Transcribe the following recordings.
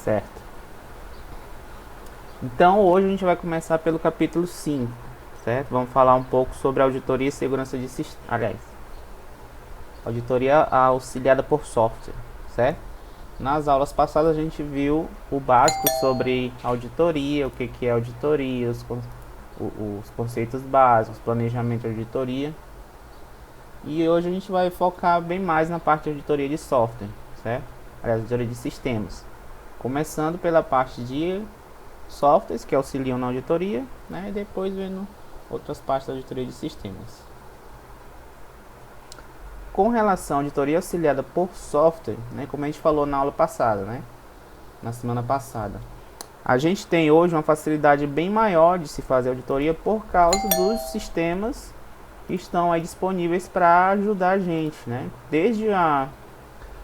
certo? Então hoje a gente vai começar pelo capítulo 5, certo? Vamos falar um pouco sobre auditoria e segurança de sistemas, aliás, auditoria auxiliada por software, certo? Nas aulas passadas a gente viu o básico sobre auditoria, o que é auditoria, os conceitos básicos, planejamento de auditoria. E hoje a gente vai focar bem mais na parte de auditoria de software, certo? Aliás, auditoria de sistemas. Começando pela parte de softwares que auxiliam na auditoria, né? E depois vendo outras partes da auditoria de sistemas. Com relação à auditoria auxiliada por software, né? Como a gente falou na aula passada, né? Na semana passada, a gente tem hoje uma facilidade bem maior de se fazer auditoria por causa dos sistemas que estão aí disponíveis para ajudar a gente, né? Desde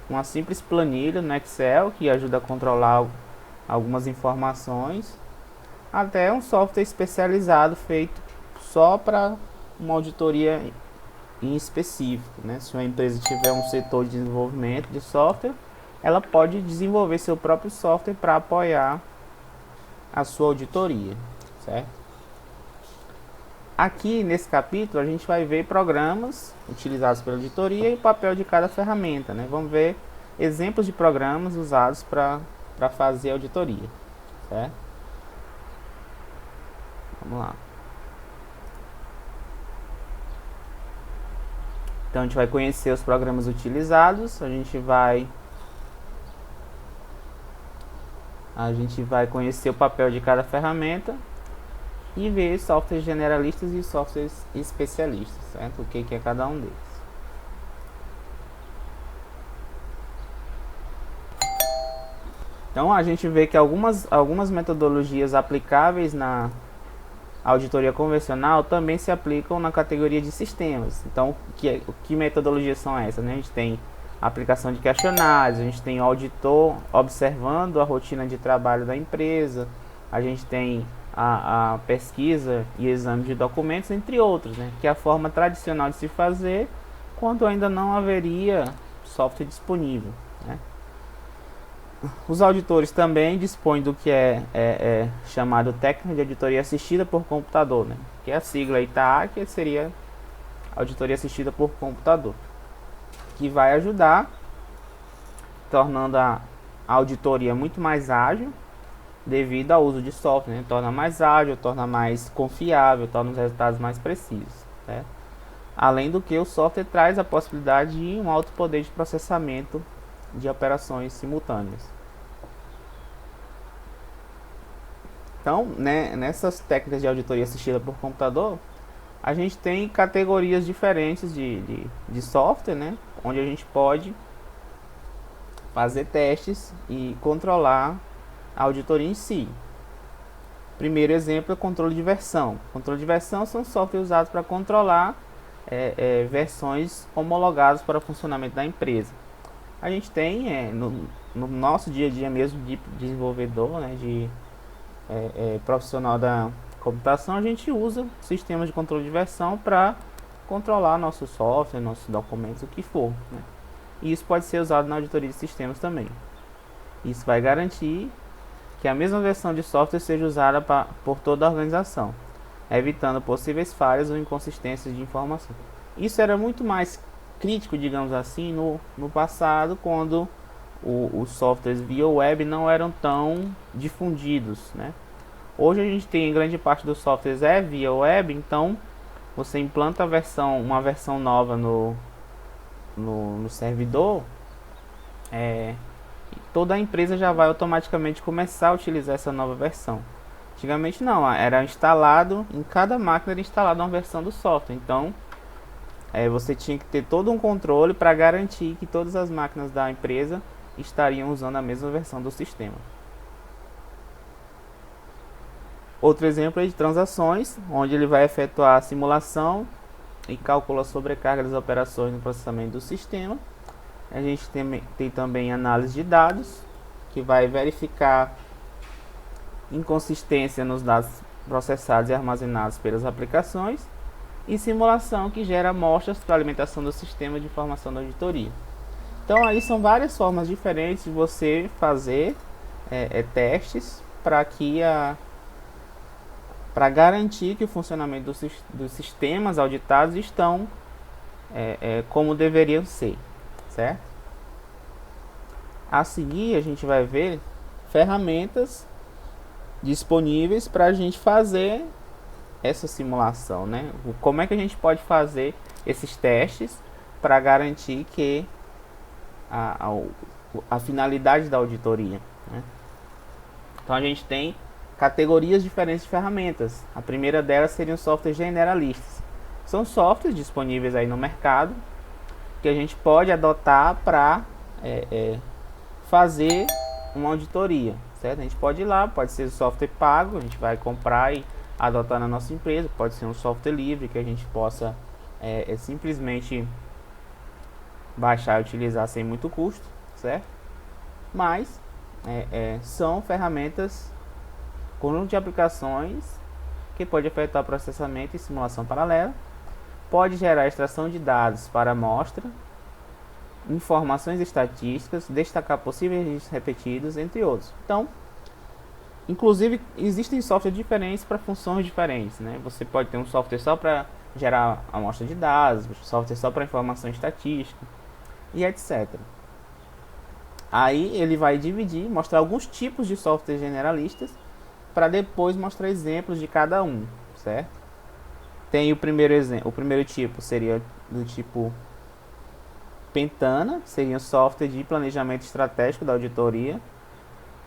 uma simples planilha no Excel que ajuda a controlar algumas informações, até um software especializado feito só para uma auditoria em específico, né? Se uma empresa tiver um setor de desenvolvimento de software, ela pode desenvolver seu próprio software para apoiar a sua auditoria, certo? Aqui nesse capítulo a gente vai ver programas utilizados pela auditoria e o papel de cada ferramenta, né? Vamos ver exemplos de programas usados para fazer auditoria, certo? Vamos lá. Então a gente vai conhecer os programas utilizados, a gente vai conhecer o papel de cada ferramenta e ver softwares generalistas e softwares especialistas, certo? O que é cada um deles. Então a gente vê que algumas metodologias aplicáveis na auditoria convencional também se aplicam na categoria de sistemas. Então, que metodologias são essas, né? A gente tem a aplicação de questionários, a gente tem o auditor observando a rotina de trabalho da empresa, a gente tem a pesquisa e exame de documentos, entre outros, né? Que é a forma tradicional de se fazer quando ainda não haveria software disponível, né? Os auditores também dispõem do que é chamado técnica de auditoria assistida por computador, né? Que é a sigla ITAA, que seria auditoria assistida por computador, que vai ajudar, tornando a auditoria muito mais ágil devido ao uso de software, né? Torna mais ágil, torna mais confiável, torna os resultados mais precisos, né? Além do que o software traz a possibilidade de um alto poder de processamento de operações simultâneas. Então, né, nessas técnicas de auditoria assistida por computador, a gente tem categorias diferentes de software, né, onde a gente pode fazer testes e controlar a auditoria em si. Primeiro exemplo é controle de versão. Controle de versão são softwares usados para controlar versões homologadas para o funcionamento da empresa. A gente tem no nosso dia a dia mesmo de desenvolvedor, né, profissional da computação, a gente usa sistemas de controle de versão para controlar nosso software, nossos documentos, o que for, né? E isso pode ser usado na auditoria de sistemas também. Isso vai garantir que a mesma versão de software seja usada por toda a organização, evitando possíveis falhas ou inconsistências de informação. Isso era muito mais crítico, digamos assim, no passado, quando os softwares via web não eram tão difundidos, né? Hoje a gente tem grande parte dos softwares via web, então você implanta uma versão nova no servidor, toda a empresa já vai automaticamente começar a utilizar essa nova versão. Antigamente não, era instalado, em cada máquina era instalada uma versão do software, então você tinha que ter todo um controle para garantir que todas as máquinas da empresa estariam usando a mesma versão do sistema. Outro exemplo é de transações, onde ele vai efetuar a simulação e calcula a sobrecarga das operações no processamento do sistema. A gente tem também análise de dados, que vai verificar inconsistência nos dados processados e armazenados pelas aplicações, e simulação, que gera amostras para alimentação do sistema de informação da auditoria. Então aí são várias formas diferentes de você fazer testes para garantir que o funcionamento dos sistemas auditados estão como deveriam ser, certo? A seguir a gente vai ver ferramentas disponíveis para a gente fazer essa simulação, né? Como é que a gente pode fazer esses testes para garantir que a finalidade da auditoria, né? Então a gente tem categorias diferentes de ferramentas. A primeira delas seriam softwares generalistas. São softwares disponíveis aí no mercado que a gente pode adotar para fazer uma auditoria, certo? A gente pode ir lá, pode ser software pago, a gente vai comprar e adotar na nossa empresa, pode ser um software livre que a gente possa simplesmente baixar e utilizar sem muito custo, certo? Mas são ferramentas, conjunto de aplicações que pode efetuar processamento e simulação paralela, pode gerar extração de dados para amostra, informações estatísticas, destacar possíveis riscos repetidos, entre outros. Então, inclusive, existem softwares diferentes para funções diferentes, né? Você pode ter um software só para gerar amostra de dados, software só para informação estatística e etc. Aí ele vai dividir, mostrar alguns tipos de softwares generalistas para depois mostrar exemplos de cada um, certo? Tem o primeiro exemplo, o primeiro tipo seria do tipo Pentana, seria um software de planejamento estratégico da auditoria,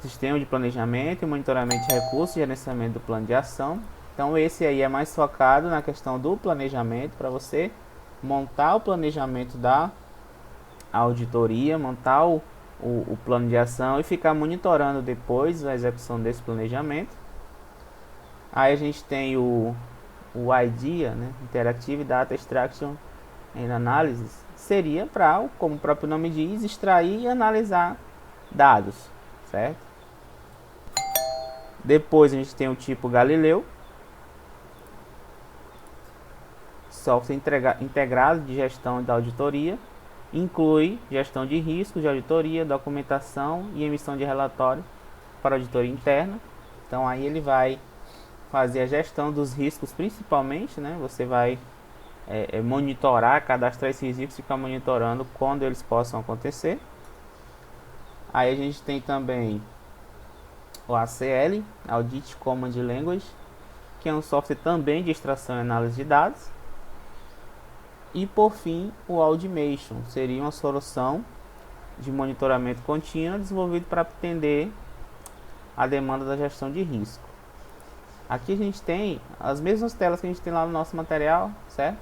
sistema de planejamento e monitoramento de recursos e gerenciamento do plano de ação. Então esse aí é mais focado na questão do planejamento, para você montar o planejamento da auditoria, montar o plano de ação e ficar monitorando depois a execução desse planejamento. Aí a gente tem o IDEA, né, Interactive Data Extraction and Analysis, seria para, como o próprio nome diz, extrair e analisar dados, certo? Depois a gente tem o tipo Galileu, software integrado de gestão da auditoria, inclui gestão de riscos de auditoria, documentação e emissão de relatório para auditoria interna. Então aí ele vai fazer a gestão dos riscos principalmente, né? Você vai monitorar, cadastrar esses riscos e ficar monitorando quando eles possam acontecer. Aí a gente tem também o ACL, Audit Command Language, que é um software também de extração e análise de dados. E por fim, o Audimation, seria uma solução de monitoramento contínuo desenvolvido para atender a demanda da gestão de risco. Aqui a gente tem as mesmas telas que a gente tem lá no nosso material, certo?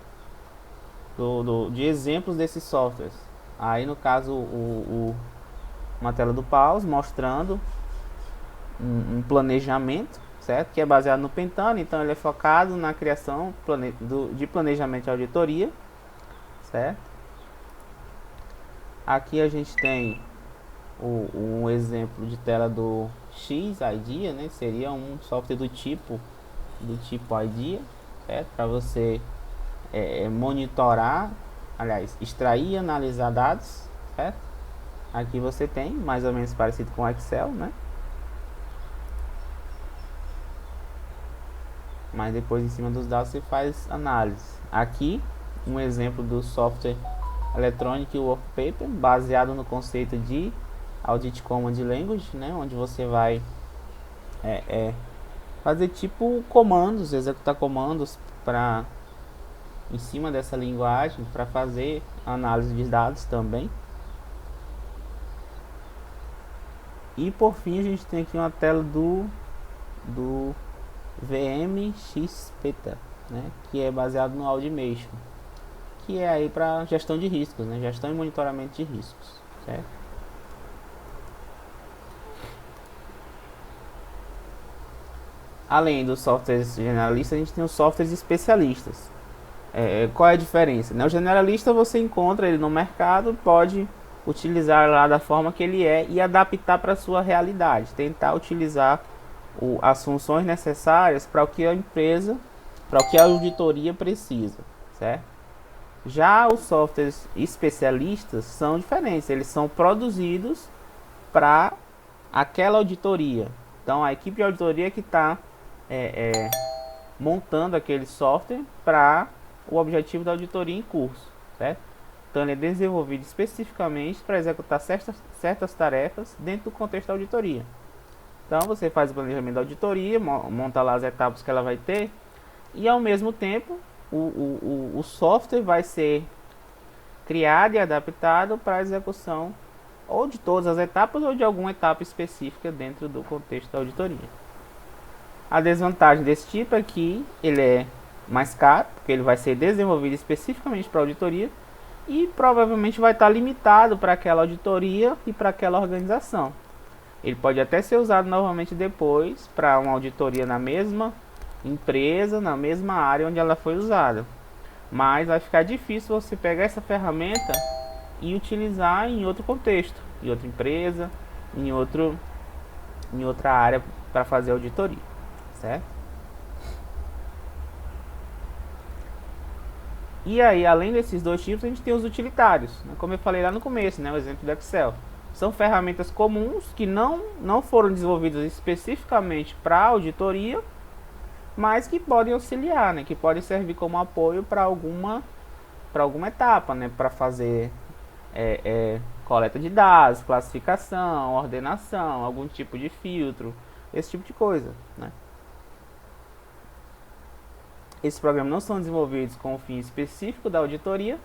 De exemplos desses softwares. Aí no caso uma tela do Paus mostrando um planejamento, certo? Que é baseado no Pentana, então ele é focado na criação de planejamento de auditoria, certo? Aqui a gente tem um exemplo de tela do X-IDEA, né? Seria um software do tipo IDEA, certo? Para você monitorar, aliás, extrair e analisar dados, certo? Aqui você tem mais ou menos parecido com o Excel, né? Mas depois em cima dos dados você faz análise. Aqui um exemplo do software Electronic Work Paper, baseado no conceito de Audit Command Language, né? Onde você vai fazer tipo comandos, executar comandos para em cima dessa linguagem para fazer análise de dados também. E por fim a gente tem aqui uma tela do VMXPT, né, que é baseado no Audimation, que é aí para gestão de riscos, né, gestão e monitoramento de riscos, certo? Além dos softwares generalistas, a gente tem os softwares especialistas. Qual é a diferença, né? O generalista você encontra ele no mercado, pode utilizar lá da forma que ele é e adaptar para a sua realidade, tentar utilizar as funções necessárias para o que a empresa, para o que a auditoria precisa, certo? Já os softwares especialistas são diferentes, eles são produzidos para aquela auditoria. Então a equipe de auditoria que está montando aquele software para o objetivo da auditoria em curso, certo? Então ele é desenvolvido especificamente para executar certas tarefas dentro do contexto da auditoria. Então você faz o planejamento da auditoria, monta lá as etapas que ela vai ter, e ao mesmo tempo o software vai ser criado e adaptado para a execução ou de todas as etapas ou de alguma etapa específica dentro do contexto da auditoria. A desvantagem desse tipo é que ele é mais caro, porque ele vai ser desenvolvido especificamente para a auditoria e provavelmente vai estar limitado para aquela auditoria e para aquela organização. Ele pode até ser usado novamente depois para uma auditoria na mesma empresa, na mesma área onde ela foi usada. Mas vai ficar difícil você pegar essa ferramenta e utilizar em outro contexto, em outra empresa, em outra área para fazer auditoria, certo? E aí, além desses dois tipos, a gente tem os utilitários, né? Como eu falei lá no começo, né? O exemplo do Excel. São ferramentas comuns que não foram desenvolvidas especificamente para auditoria, mas que podem auxiliar, né? Que podem servir como apoio para alguma etapa, né? Para fazer coleta de dados, classificação, ordenação, algum tipo de filtro, esse tipo de coisa, né? Esses programas não são desenvolvidos com o fim específico da auditoria,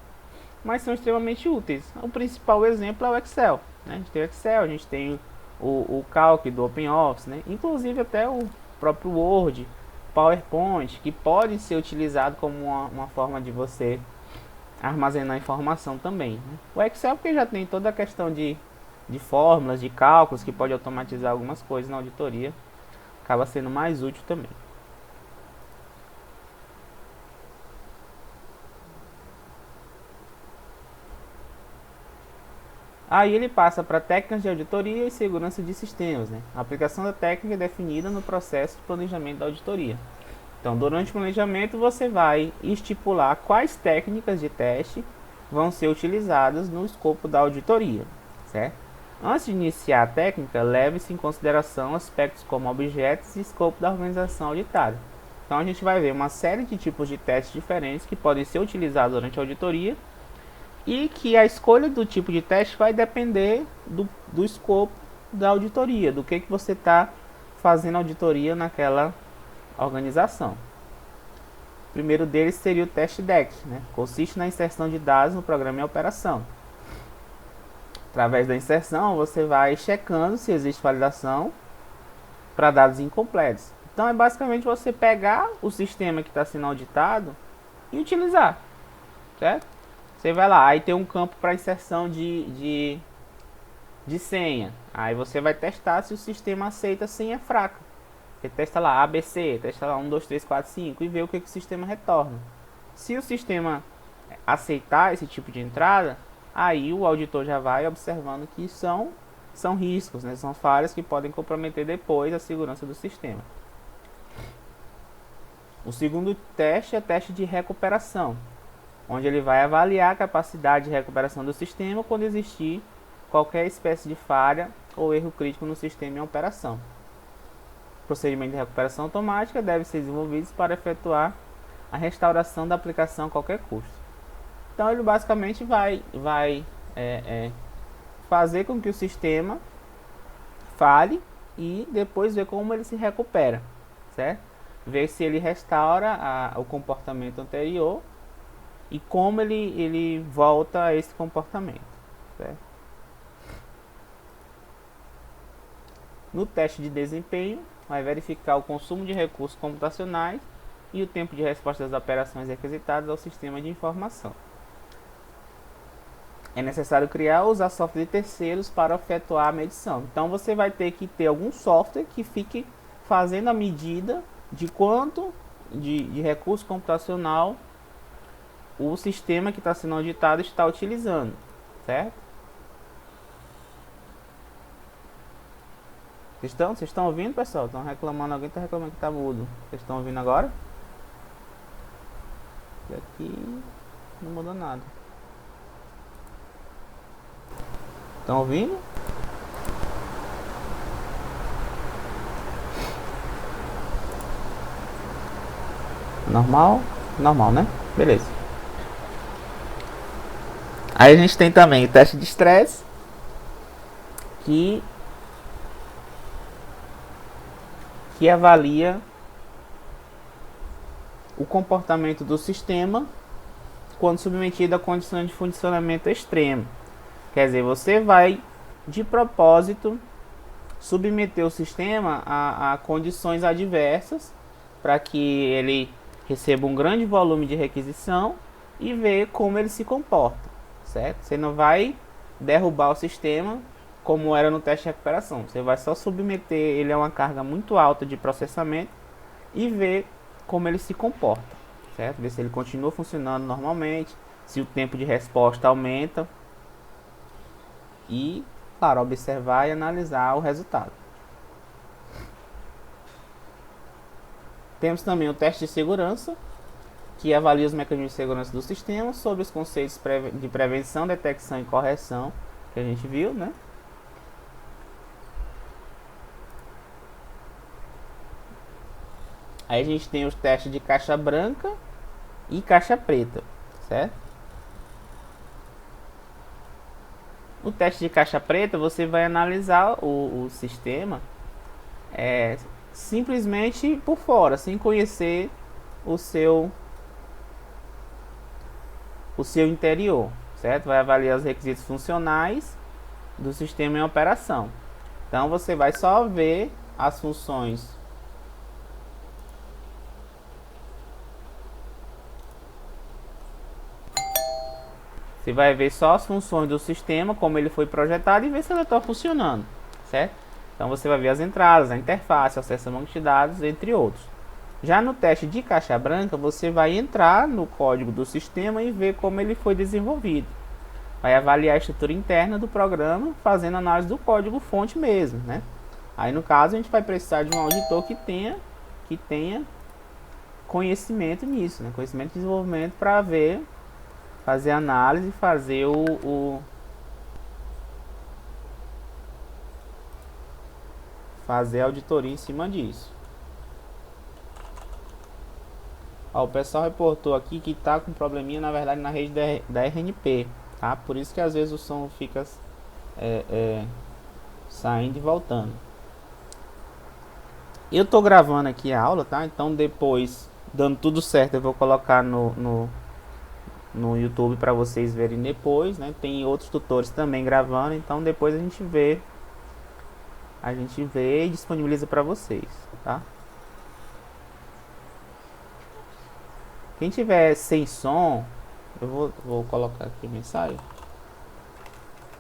mas são extremamente úteis. O principal exemplo é o Excel, né? A gente tem o Excel, a gente tem o Calc do OpenOffice, né? Inclusive até o próprio Word, PowerPoint, que pode ser utilizado como uma forma de você armazenar informação também, né? O Excel porque já tem toda a questão de fórmulas, de cálculos, que pode automatizar algumas coisas na auditoria, acaba sendo mais útil também. Aí ele passa para técnicas de auditoria e segurança de sistemas, né? A aplicação da técnica é definida no processo de planejamento da auditoria. Então, durante o planejamento, você vai estipular quais técnicas de teste vão ser utilizadas no escopo da auditoria, certo? Antes de iniciar a técnica, leve-se em consideração aspectos como objetos e escopo da organização auditada. Então, a gente vai ver uma série de tipos de testes diferentes que podem ser utilizados durante a auditoria e que a escolha do tipo de teste vai depender do escopo da auditoria, do que você está fazendo auditoria naquela organização. O primeiro deles seria o teste DEC, né? Consiste na inserção de dados no programa em operação. Através da inserção, você vai checando se existe validação para dados incompletos. Então, é basicamente você pegar o sistema que está sendo auditado e utilizar, certo? Você vai lá, aí tem um campo para inserção de senha. Aí você vai testar se o sistema aceita senha fraca. Você testa lá ABC, testa lá 1, 2, 3, 4, 5 e vê o que o sistema retorna. Se o sistema aceitar esse tipo de entrada, aí o auditor já vai observando que são riscos, né? São falhas que podem comprometer depois a segurança do sistema. O segundo teste é o teste de recuperação, onde ele vai avaliar a capacidade de recuperação do sistema quando existir qualquer espécie de falha ou erro crítico no sistema em operação. O procedimento de recuperação automática deve ser desenvolvido para efetuar a restauração da aplicação a qualquer custo. Então ele basicamente vai fazer com que o sistema falhe e depois ver como ele se recupera, certo? Ver se ele restaura o comportamento anterior e como ele volta a esse comportamento, certo? No teste de desempenho, vai verificar o consumo de recursos computacionais e o tempo de resposta das operações requisitadas ao sistema de informação. É necessário criar ou usar software de terceiros para efetuar a medição. Então você vai ter que ter algum software que fique fazendo a medida de quanto de recurso computacional o sistema que está sendo auditado está utilizando, certo? Vocês estão ouvindo, pessoal? Estão reclamando, alguém está reclamando que está mudo. Vocês estão ouvindo agora? E aqui não mudou nada. Estão ouvindo? Normal, normal, né? Beleza. Aí a gente tem também o teste de estresse, que avalia o comportamento do sistema quando submetido a condições de funcionamento extremo. Quer dizer, você vai de propósito submeter o sistema a condições adversas para que ele receba um grande volume de requisição e ver como ele se comporta, certo? Você não vai derrubar o sistema como era no teste de recuperação. Você vai só submeter ele a uma carga muito alta de processamento e ver como ele se comporta, certo? Ver se ele continua funcionando normalmente, se o tempo de resposta aumenta e, claro, observar e analisar o resultado. Temos também o teste de segurança, que avalia os mecanismos de segurança do sistema sobre os conceitos de prevenção, detecção e correção que a gente viu, né? Aí a gente tem os testes de caixa branca e caixa preta, certo? O teste de caixa preta, você vai analisar o sistema simplesmente por fora, sem conhecer o seu interior, certo? Vai avaliar os requisitos funcionais do sistema em operação. Então você vai só ver as funções Você vai ver só as funções do sistema, como ele foi projetado, e ver se ela está funcionando, certo? Então você vai ver as entradas, a interface, o acesso a banco de dados, entre outros. Já no teste de caixa branca, você vai entrar no código do sistema e ver como ele foi desenvolvido. Vai avaliar a estrutura interna do programa, fazendo análise do código fonte mesmo, né? Aí no caso a gente vai precisar de um auditor que tenha conhecimento nisso, né? Conhecimento de desenvolvimento para ver, fazer análise, fazer fazer auditoria em cima disso. Ó, o pessoal reportou aqui que tá com probleminha, na verdade, na rede da RNP, tá? Por isso que às vezes o som fica saindo e voltando. Eu tô gravando aqui a aula, tá? Então depois, dando tudo certo, eu vou colocar no YouTube para vocês verem depois, né? Tem outros tutores também gravando, então depois a gente vê e disponibiliza para vocês, tá? Quem tiver sem som, eu vou colocar aqui a mensagem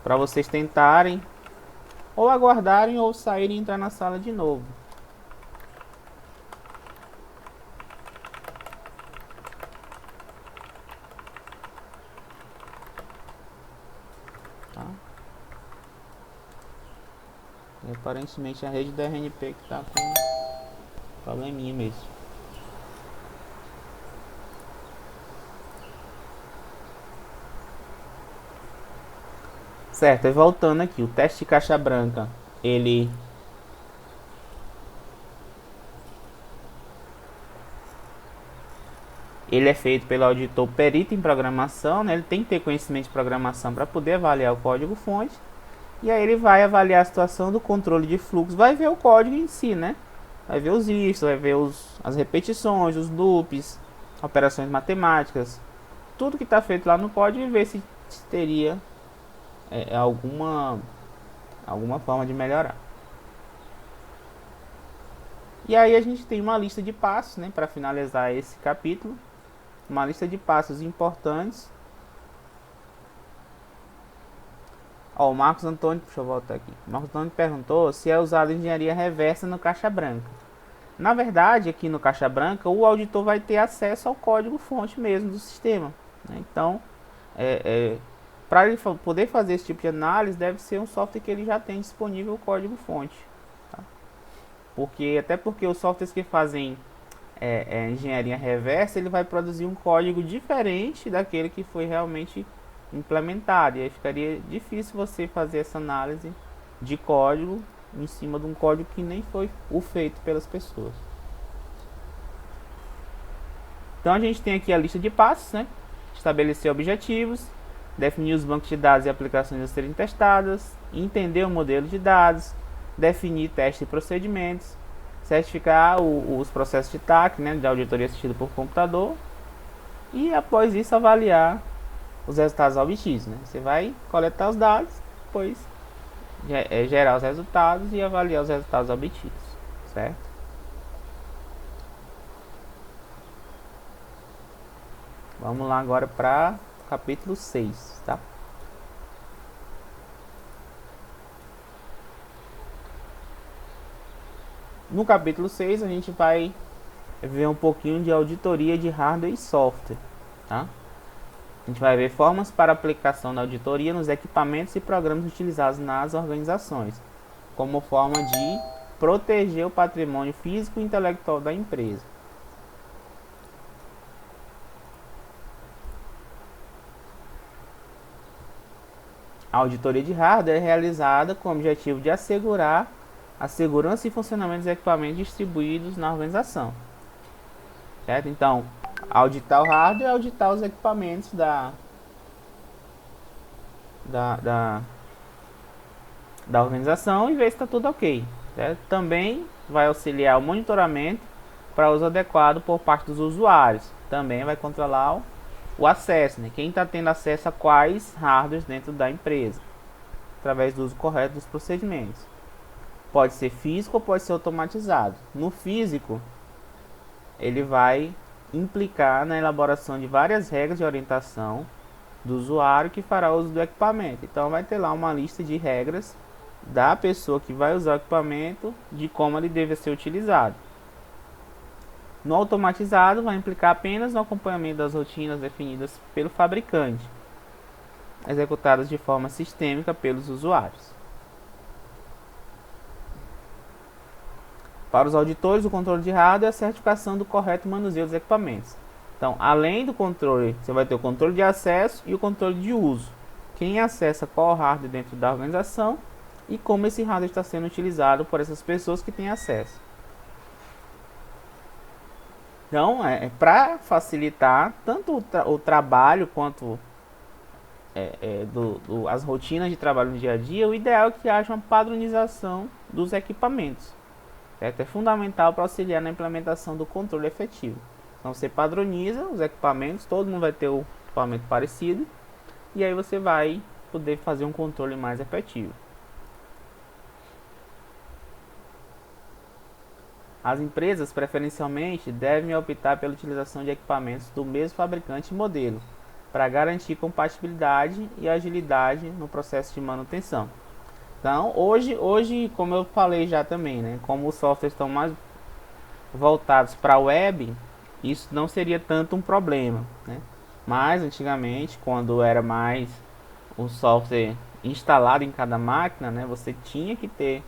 para vocês tentarem ou aguardarem ou saírem e entrar na sala de novo. Tá? E aparentemente a rede da RNP que tá com probleminha mesmo. Certo, e voltando aqui, o teste de caixa branca, ele é feito pelo auditor perito em programação, né? Ele tem que ter conhecimento de programação para poder avaliar o código-fonte. E aí ele vai avaliar a situação do controle de fluxo, vai ver o código em si, né? Vai ver os ifs, vai ver as repetições, os loops, operações matemáticas, tudo que está feito lá no código e ver se teria alguma forma de melhorar. E aí a gente tem uma lista de passos, né, para finalizar esse capítulo, uma lista de passos importantes. Ó, o Marcos Antônio, deixa eu voltar aqui. O Marcos Antônio perguntou se é usado engenharia reversa no caixa branca. Na verdade, aqui no caixa branca, o auditor vai ter acesso ao código-fonte mesmo do sistema, né? Então, para ele poder fazer esse tipo de análise, deve ser um software que ele já tem disponível o código-fonte. Tá? Até porque os softwares que fazem engenharia reversa, ele vai produzir um código diferente daquele que foi realmente implementado. E aí ficaria difícil você fazer essa análise de código em cima de um código que nem foi feito pelas pessoas. Então a gente tem aqui a lista de passos, né? Estabelecer objetivos, definir os bancos de dados e aplicações a serem testadas, entender o modelo de dados, definir testes e procedimentos, certificar os processos de TAC, né, de auditoria assistida por computador, e após isso avaliar os resultados obtidos, né? Você vai coletar os dados, depois gerar os resultados e avaliar os resultados obtidos, certo? Vamos lá agora para capítulo 6, tá? No capítulo 6 a gente vai ver um pouquinho de auditoria de hardware e software, tá? A gente vai ver formas para aplicação da auditoria nos equipamentos e programas utilizados nas organizações, como forma de proteger o patrimônio físico e intelectual da empresa. A auditoria de hardware é realizada com o objetivo de assegurar a segurança e funcionamento dos equipamentos distribuídos na organização. Certo? Então, auditar o hardware é auditar os equipamentos da organização e ver se está tudo ok. Certo? Também vai auxiliar o monitoramento para uso adequado por parte dos usuários. Também vai controlar o acesso, né? Quem está tendo acesso a quais hardwares dentro da empresa, através do uso correto dos procedimentos. Pode ser físico ou pode ser automatizado. No físico, ele vai implicar na elaboração de várias regras de orientação do usuário que fará uso do equipamento. Então vai ter lá uma lista de regras da pessoa que vai usar o equipamento, de como ele deve ser utilizado. No automatizado, vai implicar apenas no acompanhamento das rotinas definidas pelo fabricante, executadas de forma sistêmica pelos usuários. Para os auditores, o controle de hardware é a certificação do correto manuseio dos equipamentos. Então, além do controle, você vai ter o controle de acesso e o controle de uso. Quem acessa qual hardware dentro da organização e como esse hardware está sendo utilizado por essas pessoas que têm acesso. Então, para facilitar tanto o trabalho quanto as rotinas de trabalho no dia a dia, o ideal é que haja uma padronização dos equipamentos. Certo? É fundamental para auxiliar na implementação do controle efetivo. Então você padroniza os equipamentos, todo mundo vai ter o equipamento parecido, e aí você vai poder fazer um controle mais efetivo. As empresas, preferencialmente, devem optar pela utilização de equipamentos do mesmo fabricante e modelo, para garantir compatibilidade e agilidade no processo de manutenção. Então, hoje, como eu falei já também, né, como os softwares estão mais voltados para a web, isso não seria tanto um problema, né? Mas antigamente, quando era mais um software instalado em cada máquina, né, você tinha que ter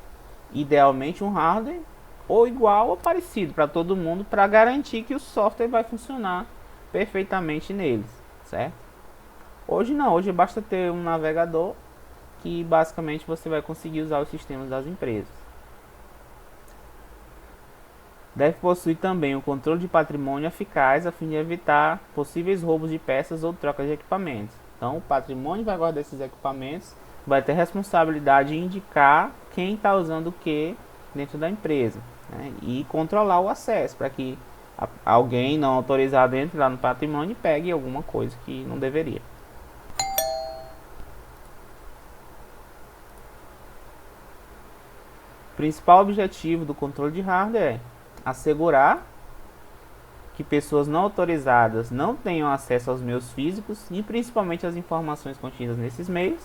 idealmente um hardware ou igual ou parecido para todo mundo, para garantir que o software vai funcionar perfeitamente neles, certo? Hoje não, hoje basta ter um navegador que basicamente você vai conseguir usar os sistemas das empresas. Deve possuir também um controle de patrimônio eficaz a fim de evitar possíveis roubos de peças ou trocas de equipamentos. Então o patrimônio vai guardar esses equipamentos, vai ter responsabilidade de indicar quem está usando o que dentro da empresa, né? E controlar o acesso para que alguém não autorizado entre lá no patrimônio e pegue alguma coisa que não deveria. O principal objetivo do controle de hardware é assegurar que pessoas não autorizadas não tenham acesso aos meios físicos e principalmente às informações contidas nesses meios.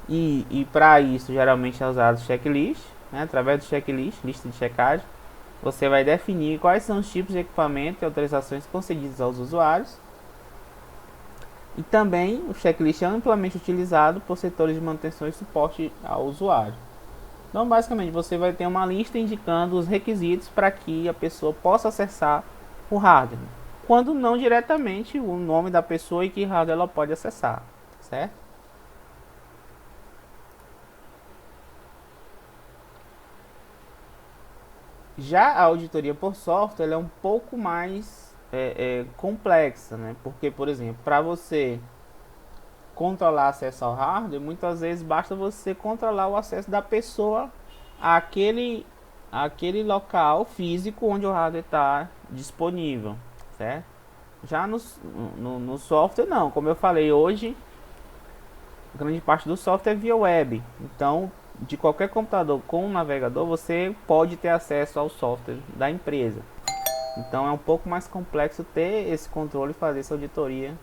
E para isso geralmente é usado o checklist, né? Através do checklist, lista de checagem, você vai definir quais são os tipos de equipamento e autorizações concedidas aos usuários. E também o checklist é amplamente utilizado por setores de manutenção e suporte ao usuário. Então, basicamente, você vai ter uma lista indicando os requisitos para que a pessoa possa acessar o hardware, quando não diretamente o nome da pessoa e que hardware ela pode acessar, certo? Já a auditoria por software ela é um pouco mais complexa, né? Porque, por exemplo, para você controlar acesso ao hardware, muitas vezes basta você controlar o acesso da pessoa àquele, àquele local físico onde o hardware está disponível, certo? Já no software não, como eu falei hoje, grande parte do software é via web. Então, de qualquer computador com um navegador, você pode ter acesso ao software da empresa. Então é um pouco mais complexo ter esse controle e fazer essa auditoria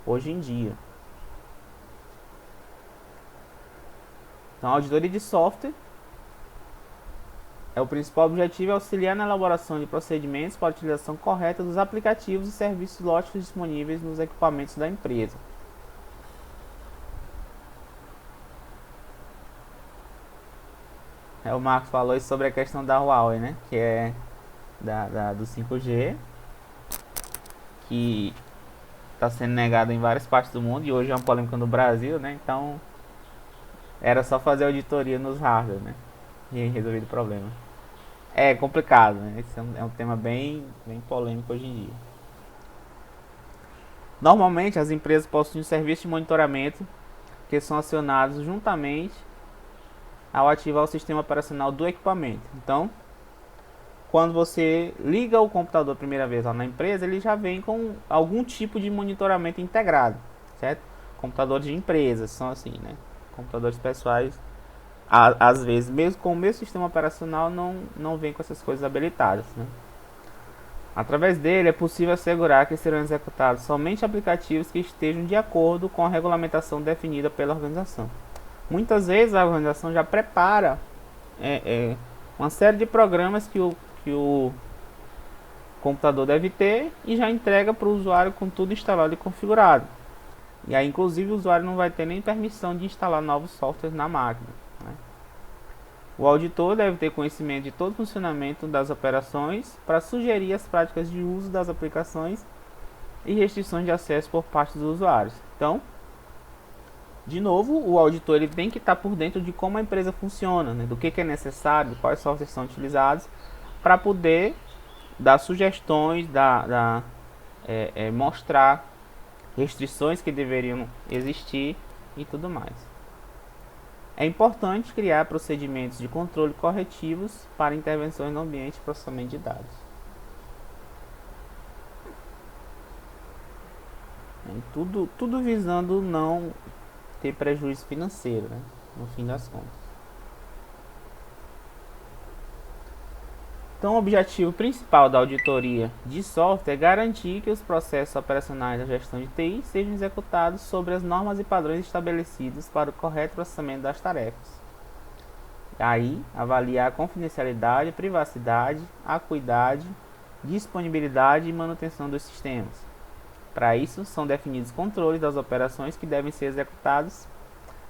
hoje em dia. Então a auditoria de software o principal objetivo é auxiliar na elaboração de procedimentos para a utilização correta dos aplicativos e serviços lógicos disponíveis nos equipamentos da empresa. O Marcos falou sobre a questão da Huawei, né? Que é do 5G, que está sendo negado em várias partes do mundo e hoje é uma polêmica no Brasil, né? Então era só fazer auditoria nos hardware, né? E resolvido o problema. É complicado, né? Esse é um tema bem polêmico hoje em dia. Normalmente as empresas possuem um serviço de monitoramento que são acionados juntamente ao ativar o sistema operacional do equipamento. Então, quando você liga o computador a primeira vez lá na empresa, ele já vem com algum tipo de monitoramento integrado, certo? Computadores de empresas são assim, né? Computadores pessoais, às vezes, mesmo com o mesmo sistema operacional, não vem com essas coisas habilitadas, né? Através dele é possível assegurar que serão executados somente aplicativos que estejam de acordo com a regulamentação definida pela organização. Muitas vezes a organização já prepara uma série de programas que o computador deve ter e já entrega para o usuário com tudo instalado e configurado. E aí, inclusive, o usuário não vai ter nem permissão de instalar novos softwares na máquina, né? O auditor deve ter conhecimento de todo o funcionamento das operações para sugerir as práticas de uso das aplicações e restrições de acesso por parte dos usuários. Então, de novo, o auditor ele tem que estar por dentro de como a empresa funciona, né? Do que é necessário, quais softwares são utilizados, para poder dar sugestões, mostrar restrições que deveriam existir e tudo mais. É importante criar procedimentos de controle corretivos para intervenções no ambiente de processamento de dados. Tudo visando não ter prejuízo financeiro, né, no fim das contas. Então, o objetivo principal da auditoria de software é garantir que os processos operacionais da gestão de TI sejam executados sobre as normas e padrões estabelecidos para o correto processamento das tarefas. Aí, avaliar a confidencialidade, privacidade, acuidade, disponibilidade e manutenção dos sistemas. Para isso, são definidos controles das operações que devem ser executados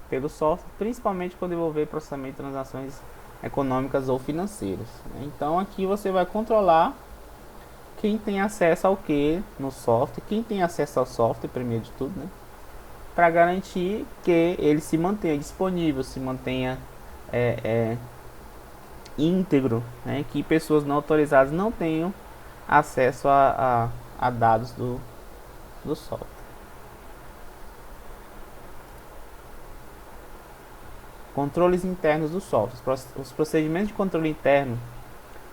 pelo software, principalmente quando envolver processamento de transações econômicas ou financeiras. Então aqui você vai controlar quem tem acesso ao que no software, quem tem acesso ao software primeiro de tudo, né? Para garantir que ele se mantenha disponível, se mantenha íntegro, né? Que pessoas não autorizadas não tenham acesso a dados do software. Controles internos do software. Os procedimentos de controle interno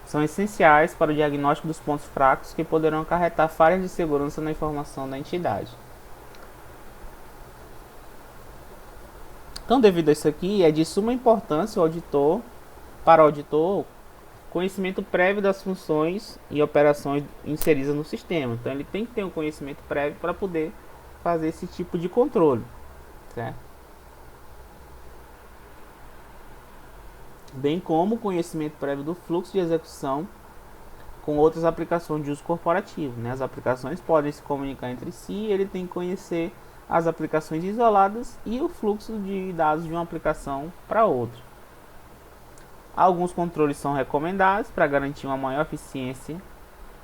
são essenciais para o diagnóstico dos pontos fracos que poderão acarretar falhas de segurança na informação da entidade. Então, devido a isso aqui, é de suma importância para o auditor, conhecimento prévio das funções e operações inseridas no sistema. Então, ele tem que ter um conhecimento prévio para poder fazer esse tipo de controle, certo? Bem como o conhecimento prévio do fluxo de execução com outras aplicações de uso corporativo, né? As aplicações podem se comunicar entre si, ele tem que conhecer as aplicações isoladas e o fluxo de dados de uma aplicação para outra. Alguns controles são recomendados para garantir uma maior eficiência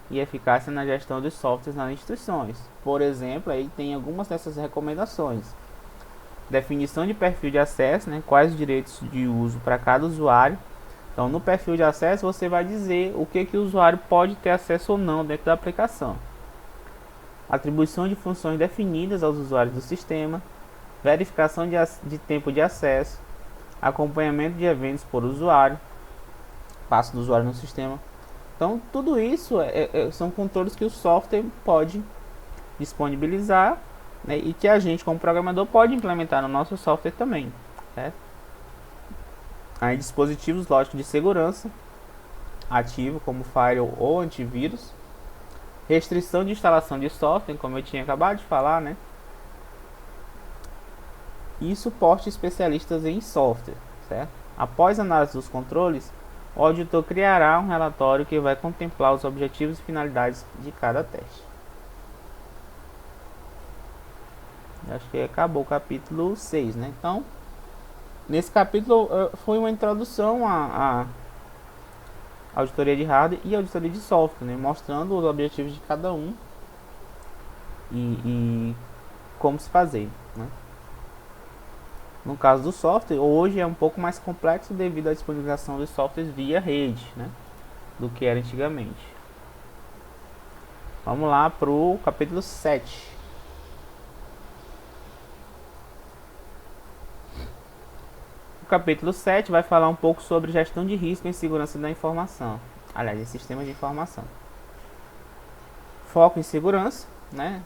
e eficácia na gestão dos softwares nas instituições. Por exemplo, aí tem algumas dessas recomendações. Definição de perfil de acesso, né? Quais os direitos de uso para cada usuário. Então, no perfil de acesso, você vai dizer o que o usuário pode ter acesso ou não dentro da aplicação. atribuição de funções definidas aos usuários do sistema, verificação de tempo de acesso, acompanhamento de eventos por usuário, passo do usuário no sistema. Então, tudo isso são controles que o software pode disponibilizar, né, e que a gente, como programador, pode implementar no nosso software também. Certo? Aí, dispositivos lógicos de segurança ativo, como firewall ou antivírus, restrição de instalação de software, como eu tinha acabado de falar, né? E suporte especialistas em software, certo? Após a análise dos controles, o auditor criará um relatório que vai contemplar os objetivos e finalidades de cada teste. Acho que acabou o capítulo 6, né? Então, nesse capítulo foi uma introdução à auditoria de hardware e auditoria de software, né? Mostrando os objetivos de cada um e como se fazer, né? No caso do software, hoje é um pouco mais complexo devido à disponibilização de softwares via rede, né, do que era antigamente. Vamos lá para o capítulo 7. O capítulo 7 vai falar um pouco sobre gestão de risco em segurança da informação. Aliás, em sistemas de informação. Foco em segurança, né?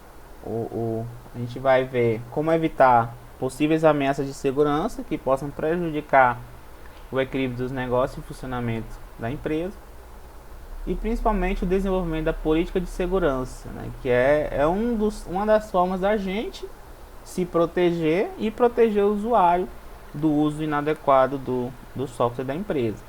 A gente vai ver como evitar possíveis ameaças de segurança que possam prejudicar o equilíbrio dos negócios e funcionamento da empresa, e principalmente o desenvolvimento da política de segurança, né, que é uma das formas da gente se proteger e proteger o usuário do uso inadequado do software da empresa.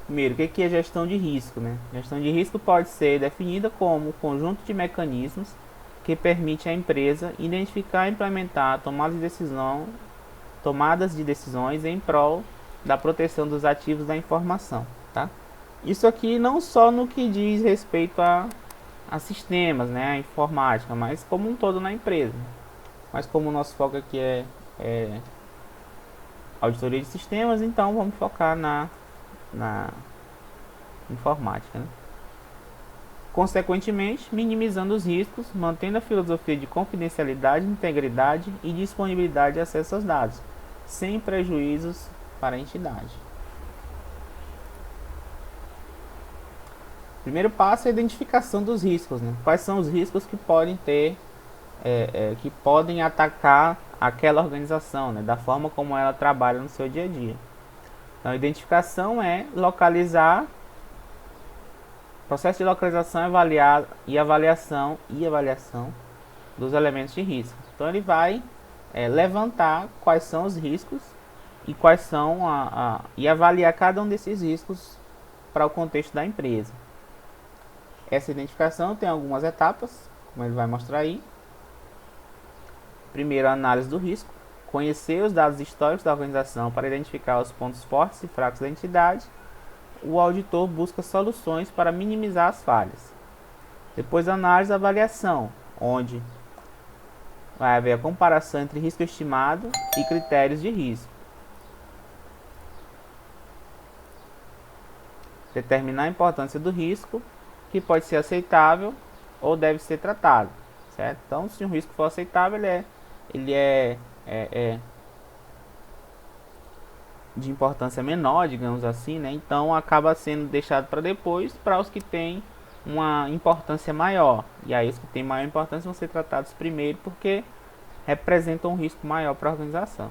Primeiro, o que é gestão de risco, né? Gestão de risco pode ser definida como um conjunto de mecanismos que permite à empresa identificar e implementar tomadas de decisões em prol da proteção dos ativos da informação, tá? Isso aqui não só no que diz respeito a sistemas, né, a informática, mas como um todo na empresa. Mas como o nosso foco aqui é auditoria de sistemas, então vamos focar na informática, né? Consequentemente, minimizando os riscos, mantendo a filosofia de confidencialidade, integridade e disponibilidade de acesso aos dados, sem prejuízos para a entidade. O primeiro passo é a identificação dos riscos, né? Quais são os riscos que podem que podem atacar aquela organização, né? Da forma como ela trabalha no seu dia a dia. Então, a identificação é localizar. Processo de localização e avaliação dos elementos de risco. Então ele vai levantar quais são os riscos e quais são e avaliar cada um desses riscos para o contexto da empresa. Essa identificação tem algumas etapas, como ele vai mostrar aí. Primeiro, a análise do risco, conhecer os dados históricos da organização para identificar os pontos fortes e fracos da entidade. O auditor busca soluções para minimizar as falhas. Depois, análise e avaliação, onde vai haver a comparação entre risco estimado e critérios de risco. Determinar a importância do risco, que pode ser aceitável ou deve ser tratado, certo? Então, se um risco for aceitável, ele é de importância menor, digamos assim, né? Então acaba sendo deixado para depois, para os que têm uma importância maior. E aí os que têm maior importância vão ser tratados primeiro, porque representam um risco maior para a organização.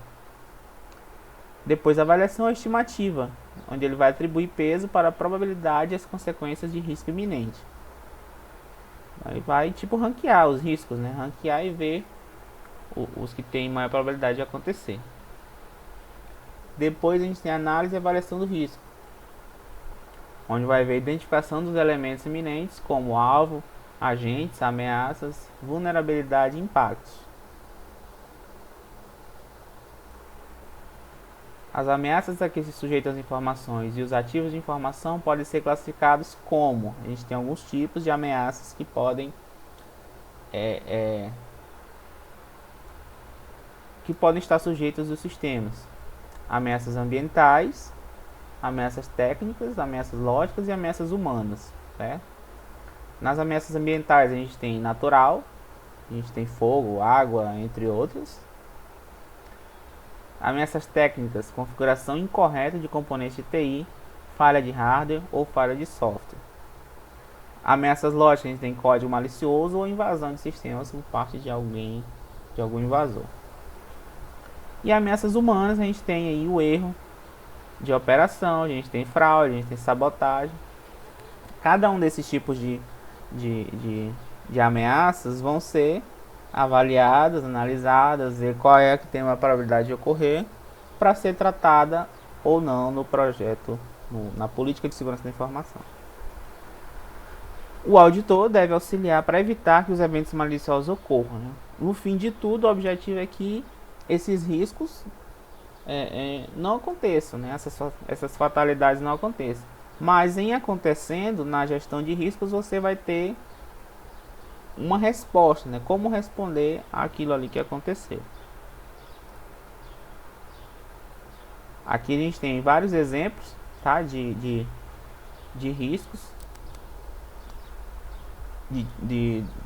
Depois, a avaliação estimativa, onde ele vai atribuir peso para a probabilidade e as consequências de risco iminente. Aí vai tipo ranquear os riscos, né? Ranquear e ver os que têm maior probabilidade de acontecer. Depois a gente tem a análise e avaliação do risco, onde vai ver a identificação dos elementos iminentes como alvo, agentes, ameaças, vulnerabilidade e impactos. As ameaças a que se sujeitam as informações e os ativos de informação podem ser classificados como: a gente tem alguns tipos de ameaças que podem estar sujeitas aos sistemas: ameaças ambientais, ameaças técnicas, ameaças lógicas e ameaças humanas, certo? Nas ameaças ambientais a gente tem natural, a gente tem fogo, água, entre outras. Ameaças técnicas, configuração incorreta de componentes de TI, falha de hardware ou falha de software. Ameaças lógicas, a gente tem código malicioso ou invasão de sistemas por parte de alguém, de algum invasor. E ameaças humanas, a gente tem aí o erro de operação, a gente tem fraude, a gente tem sabotagem. Cada um desses tipos de ameaças vão ser avaliadas, analisadas, ver qual é a que tem uma probabilidade de ocorrer para ser tratada ou não no projeto, na política de segurança da informação. O auditor deve auxiliar para evitar que os eventos maliciosos ocorram, né? No fim de tudo, o objetivo é que esses riscos não aconteçam, né? Essas fatalidades não aconteçam. Mas em acontecendo, na gestão de riscos, você vai ter uma resposta, né? Como responder àquilo ali que aconteceu. Aqui a gente tem vários exemplos, tá? de riscos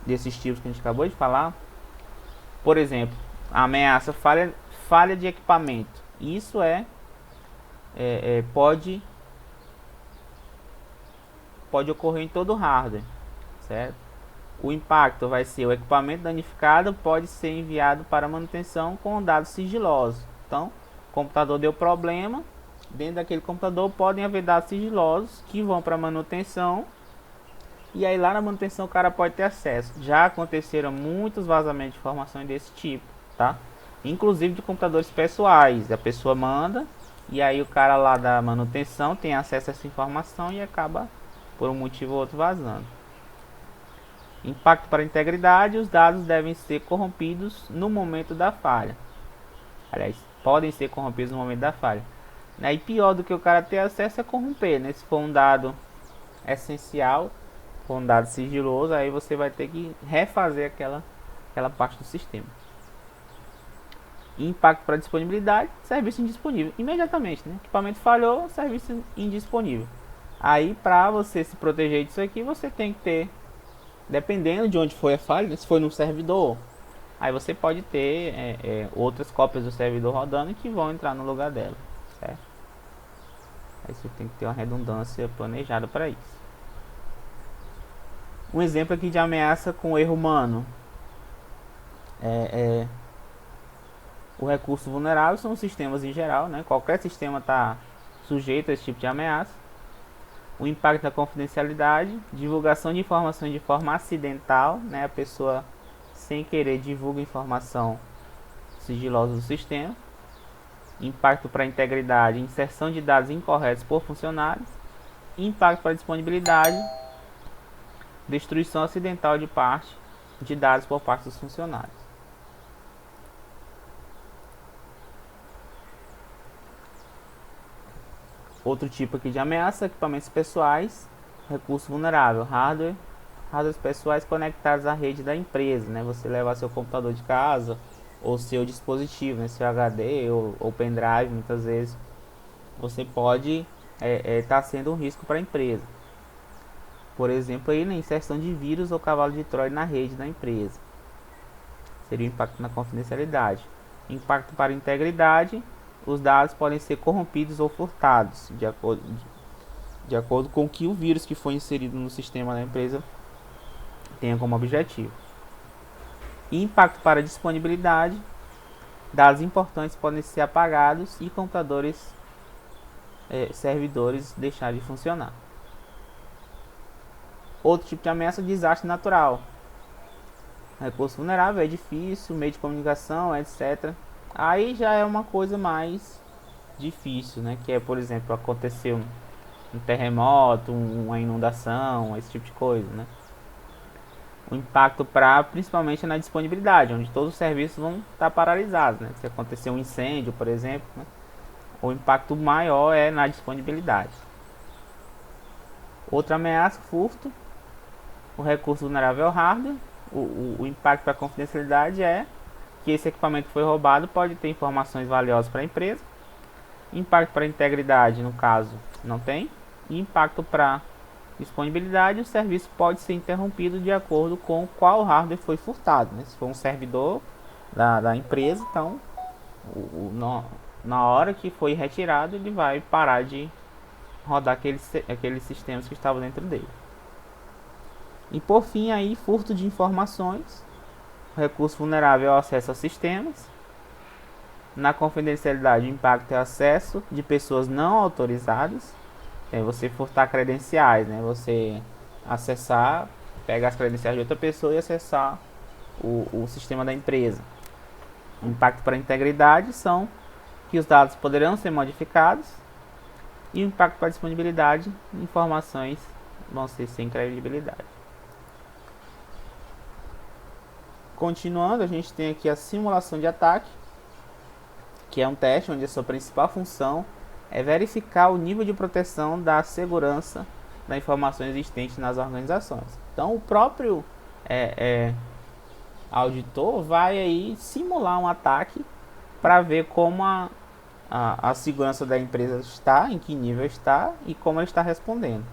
desses tipos que a gente acabou de falar. Por exemplo, a ameaça falha de equipamento. Isso pode ocorrer em todo o hardware, certo? O impacto vai ser: o equipamento danificado pode ser enviado para manutenção com dados sigilosos. Então, o computador deu problema, dentro daquele computador podem haver dados sigilosos que vão para manutenção, e aí lá na manutenção o cara pode ter acesso. Já aconteceram muitos vazamentos de informações desse tipo, tá? Inclusive de computadores pessoais. A pessoa manda e aí o cara lá da manutenção tem acesso a essa informação e acaba por um motivo ou outro vazando. Impacto para a integridade: os dados devem ser corrompidos no momento da falha. Aliás, podem ser corrompidos no momento da falha. E pior do que o cara ter acesso é corromper, né? Se for um dado essencial, for um dado sigiloso, aí você vai ter que refazer aquela parte do sistema. Impacto para a disponibilidade: serviço indisponível imediatamente, né? Equipamento falhou, serviço indisponível. Aí, para você se proteger disso aqui, você tem que ter, dependendo de onde foi a falha, né? Se foi no servidor, aí você pode ter outras cópias do servidor rodando que vão entrar no lugar dela, certo? Aí você tem que ter uma redundância planejada para isso. Um exemplo aqui de ameaça com erro humano. O recurso vulnerável são os sistemas em geral, né? Qualquer sistema está sujeito a esse tipo de ameaça. O impacto da confidencialidade: divulgação de informações de forma acidental, né? A pessoa sem querer divulga informação sigilosa do sistema. Impacto para a integridade: inserção de dados incorretos por funcionários. Impacto para a disponibilidade: destruição acidental de dados por parte dos funcionários. Outro tipo aqui de ameaça: equipamentos pessoais, recurso vulnerável, hardwares pessoais conectados à rede da empresa, né? Você levar seu computador de casa ou seu dispositivo, né? Seu HD ou pendrive, muitas vezes você pode estar sendo um risco para a empresa. Por exemplo, aí, na inserção de vírus ou cavalo de Troia na rede da empresa. Seria o impacto na confidencialidade. Impacto para a integridade: os dados podem ser corrompidos ou furtados, de acordo com o que o vírus que foi inserido no sistema da empresa tenha como objetivo. Impacto para a disponibilidade: dados importantes podem ser apagados e computadores, servidores deixarem de funcionar. Outro tipo de ameaça: desastre natural. Recurso vulnerável, edifício, meio de comunicação, etc. Aí já é uma coisa mais difícil, né? Que é, por exemplo, aconteceu um terremoto, uma inundação, esse tipo de coisa, né? O impacto principalmente na disponibilidade, onde todos os serviços vão estar paralisados, né? Se acontecer um incêndio, por exemplo, né? O impacto maior é na disponibilidade. Outra ameaça: furto. O recurso vulnerável é o hardware. O impacto para a confidencialidade é que esse equipamento foi roubado, pode ter informações valiosas para a empresa. Impacto para a integridade, no caso, não tem. E impacto para disponibilidade, o serviço pode ser interrompido de acordo com qual hardware foi furtado, né? Se for um servidor da empresa, então na hora que foi retirado, ele vai parar de rodar aqueles sistemas que estavam dentro dele. E por fim, aí, furto de informações. O recurso vulnerável é o acesso a sistemas. Na confidencialidade, o impacto é o acesso de pessoas não autorizadas. É você furtar credenciais, né? Você acessar, pegar as credenciais de outra pessoa e acessar o sistema da empresa. O impacto para a integridade são que os dados poderão ser modificados. E o impacto para a disponibilidade, informações vão ser sem credibilidade. Continuando, a gente tem aqui a simulação de ataque, que é um teste onde a sua principal função é verificar o nível de proteção da segurança da informação existente nas organizações. Então, o próprio auditor vai aí simular um ataque para ver como a segurança da empresa está, em que nível está e como ela está respondendo.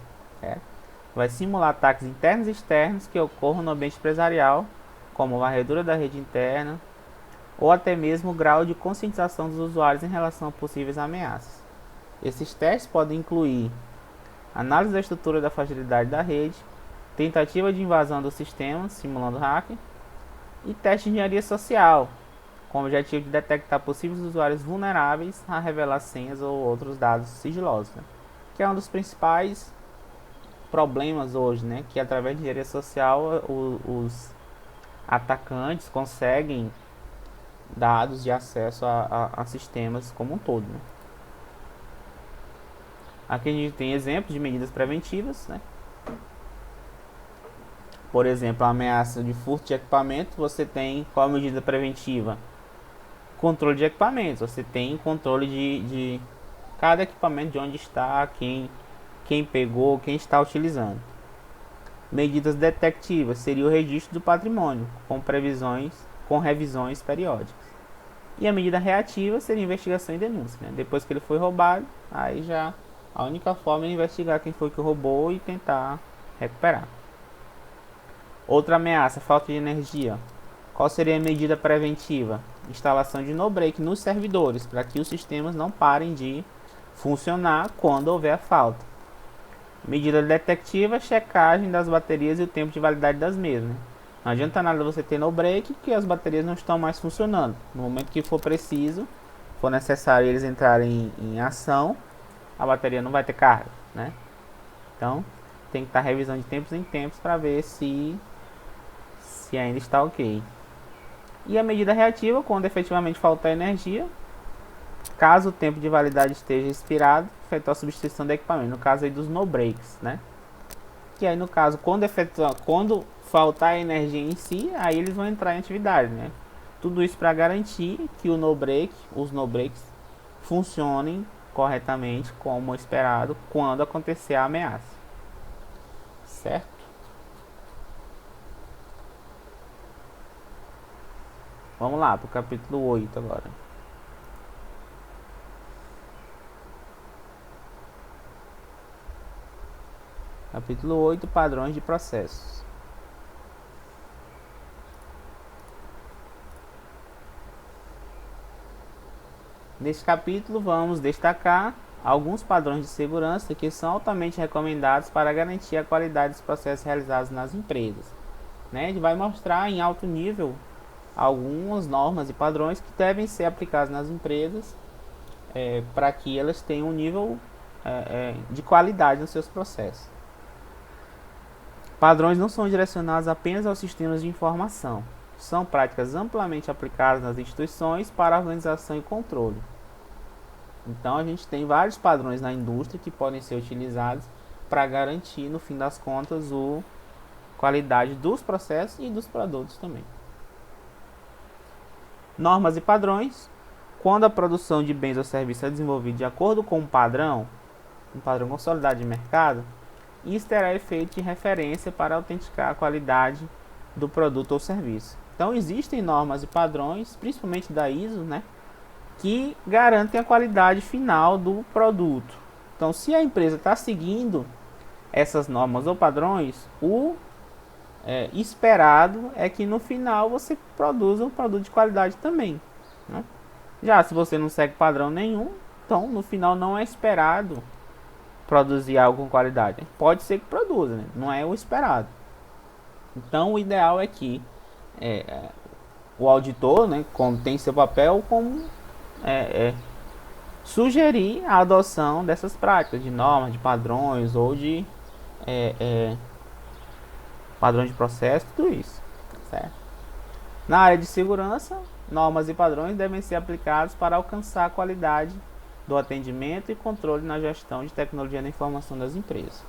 Vai simular ataques internos e externos que ocorram no ambiente empresarial, como varredura da rede interna, ou até mesmo o grau de conscientização dos usuários em relação a possíveis ameaças. Esses testes podem incluir análise da estrutura da fragilidade da rede, tentativa de invasão do sistema, simulando hacker, e teste de engenharia social, com o objetivo de detectar possíveis usuários vulneráveis a revelar senhas ou outros dados sigilosos, né? Que é um dos principais problemas hoje, né? Que através de engenharia social os atacantes conseguem dados de acesso a sistemas como um todo, né? Aqui a gente tem exemplos de medidas preventivas, né? Por exemplo, a ameaça de furto de equipamento, você tem qual medida preventiva? Controle de equipamentos, você tem controle de cada equipamento, de onde está, quem pegou, quem está utilizando. Medidas detectivas seria o registro do patrimônio, com revisões periódicas. E a medida reativa seria investigação e denúncia, né? Depois que ele foi roubado, aí já a única forma é investigar quem foi que roubou e tentar recuperar. Outra ameaça, falta de energia. Qual seria a medida preventiva? Instalação de no-break nos servidores, para que os sistemas não parem de funcionar quando houver a falta. Medida detectiva, checagem das baterias e o tempo de validade das mesmas. Não adianta nada você ter no-break que as baterias não estão mais funcionando. No momento que for preciso, for necessário eles entrarem em ação, a bateria não vai ter carga, né? Então, tem que estar revisando de tempos em tempos para ver se ainda está ok. E a medida reativa, quando efetivamente faltar energia, caso o tempo de validade esteja expirado, efetuar a substituição do equipamento. No caso aí dos no-breaks, né? Que aí no caso, quando faltar a energia em si, aí eles vão entrar em atividade, né? Tudo isso para garantir que os no-breaks funcionem corretamente como esperado quando acontecer a ameaça. Certo? Vamos lá para o capítulo 8 agora. Capítulo 8, padrões de processos. Neste capítulo vamos destacar alguns padrões de segurança que são altamente recomendados para garantir a qualidade dos processos realizados nas empresas, né? Ele vai mostrar em alto nível algumas normas e padrões que devem ser aplicados nas empresas para que elas tenham um nível de qualidade nos seus processos. Padrões não são direcionados apenas aos sistemas de informação. São práticas amplamente aplicadas nas instituições para organização e controle. Então a gente tem vários padrões na indústria que podem ser utilizados para garantir, no fim das contas, a qualidade dos processos e dos produtos também. Normas e padrões. Quando a produção de bens ou serviços é desenvolvida de acordo com um padrão consolidado de mercado, isso terá efeito de referência para autenticar a qualidade do produto ou serviço. Então existem normas e padrões, principalmente da ISO, né, que garantem a qualidade final do produto. Então, se a empresa está seguindo essas normas ou padrões, o esperado é que no final você produza um produto de qualidade também, né? Já se você não segue padrão nenhum, então no final não é esperado produzir algo com qualidade. Pode ser que produza, né? Não é o esperado. Então o ideal é que o auditor, né, como tem seu papel, como sugerir a adoção dessas práticas de normas, de padrões ou de padrões de processo, tudo isso, certo? Na área de segurança, normas e padrões devem ser aplicados para alcançar a qualidade do atendimento e controle na gestão de tecnologia da informação das empresas.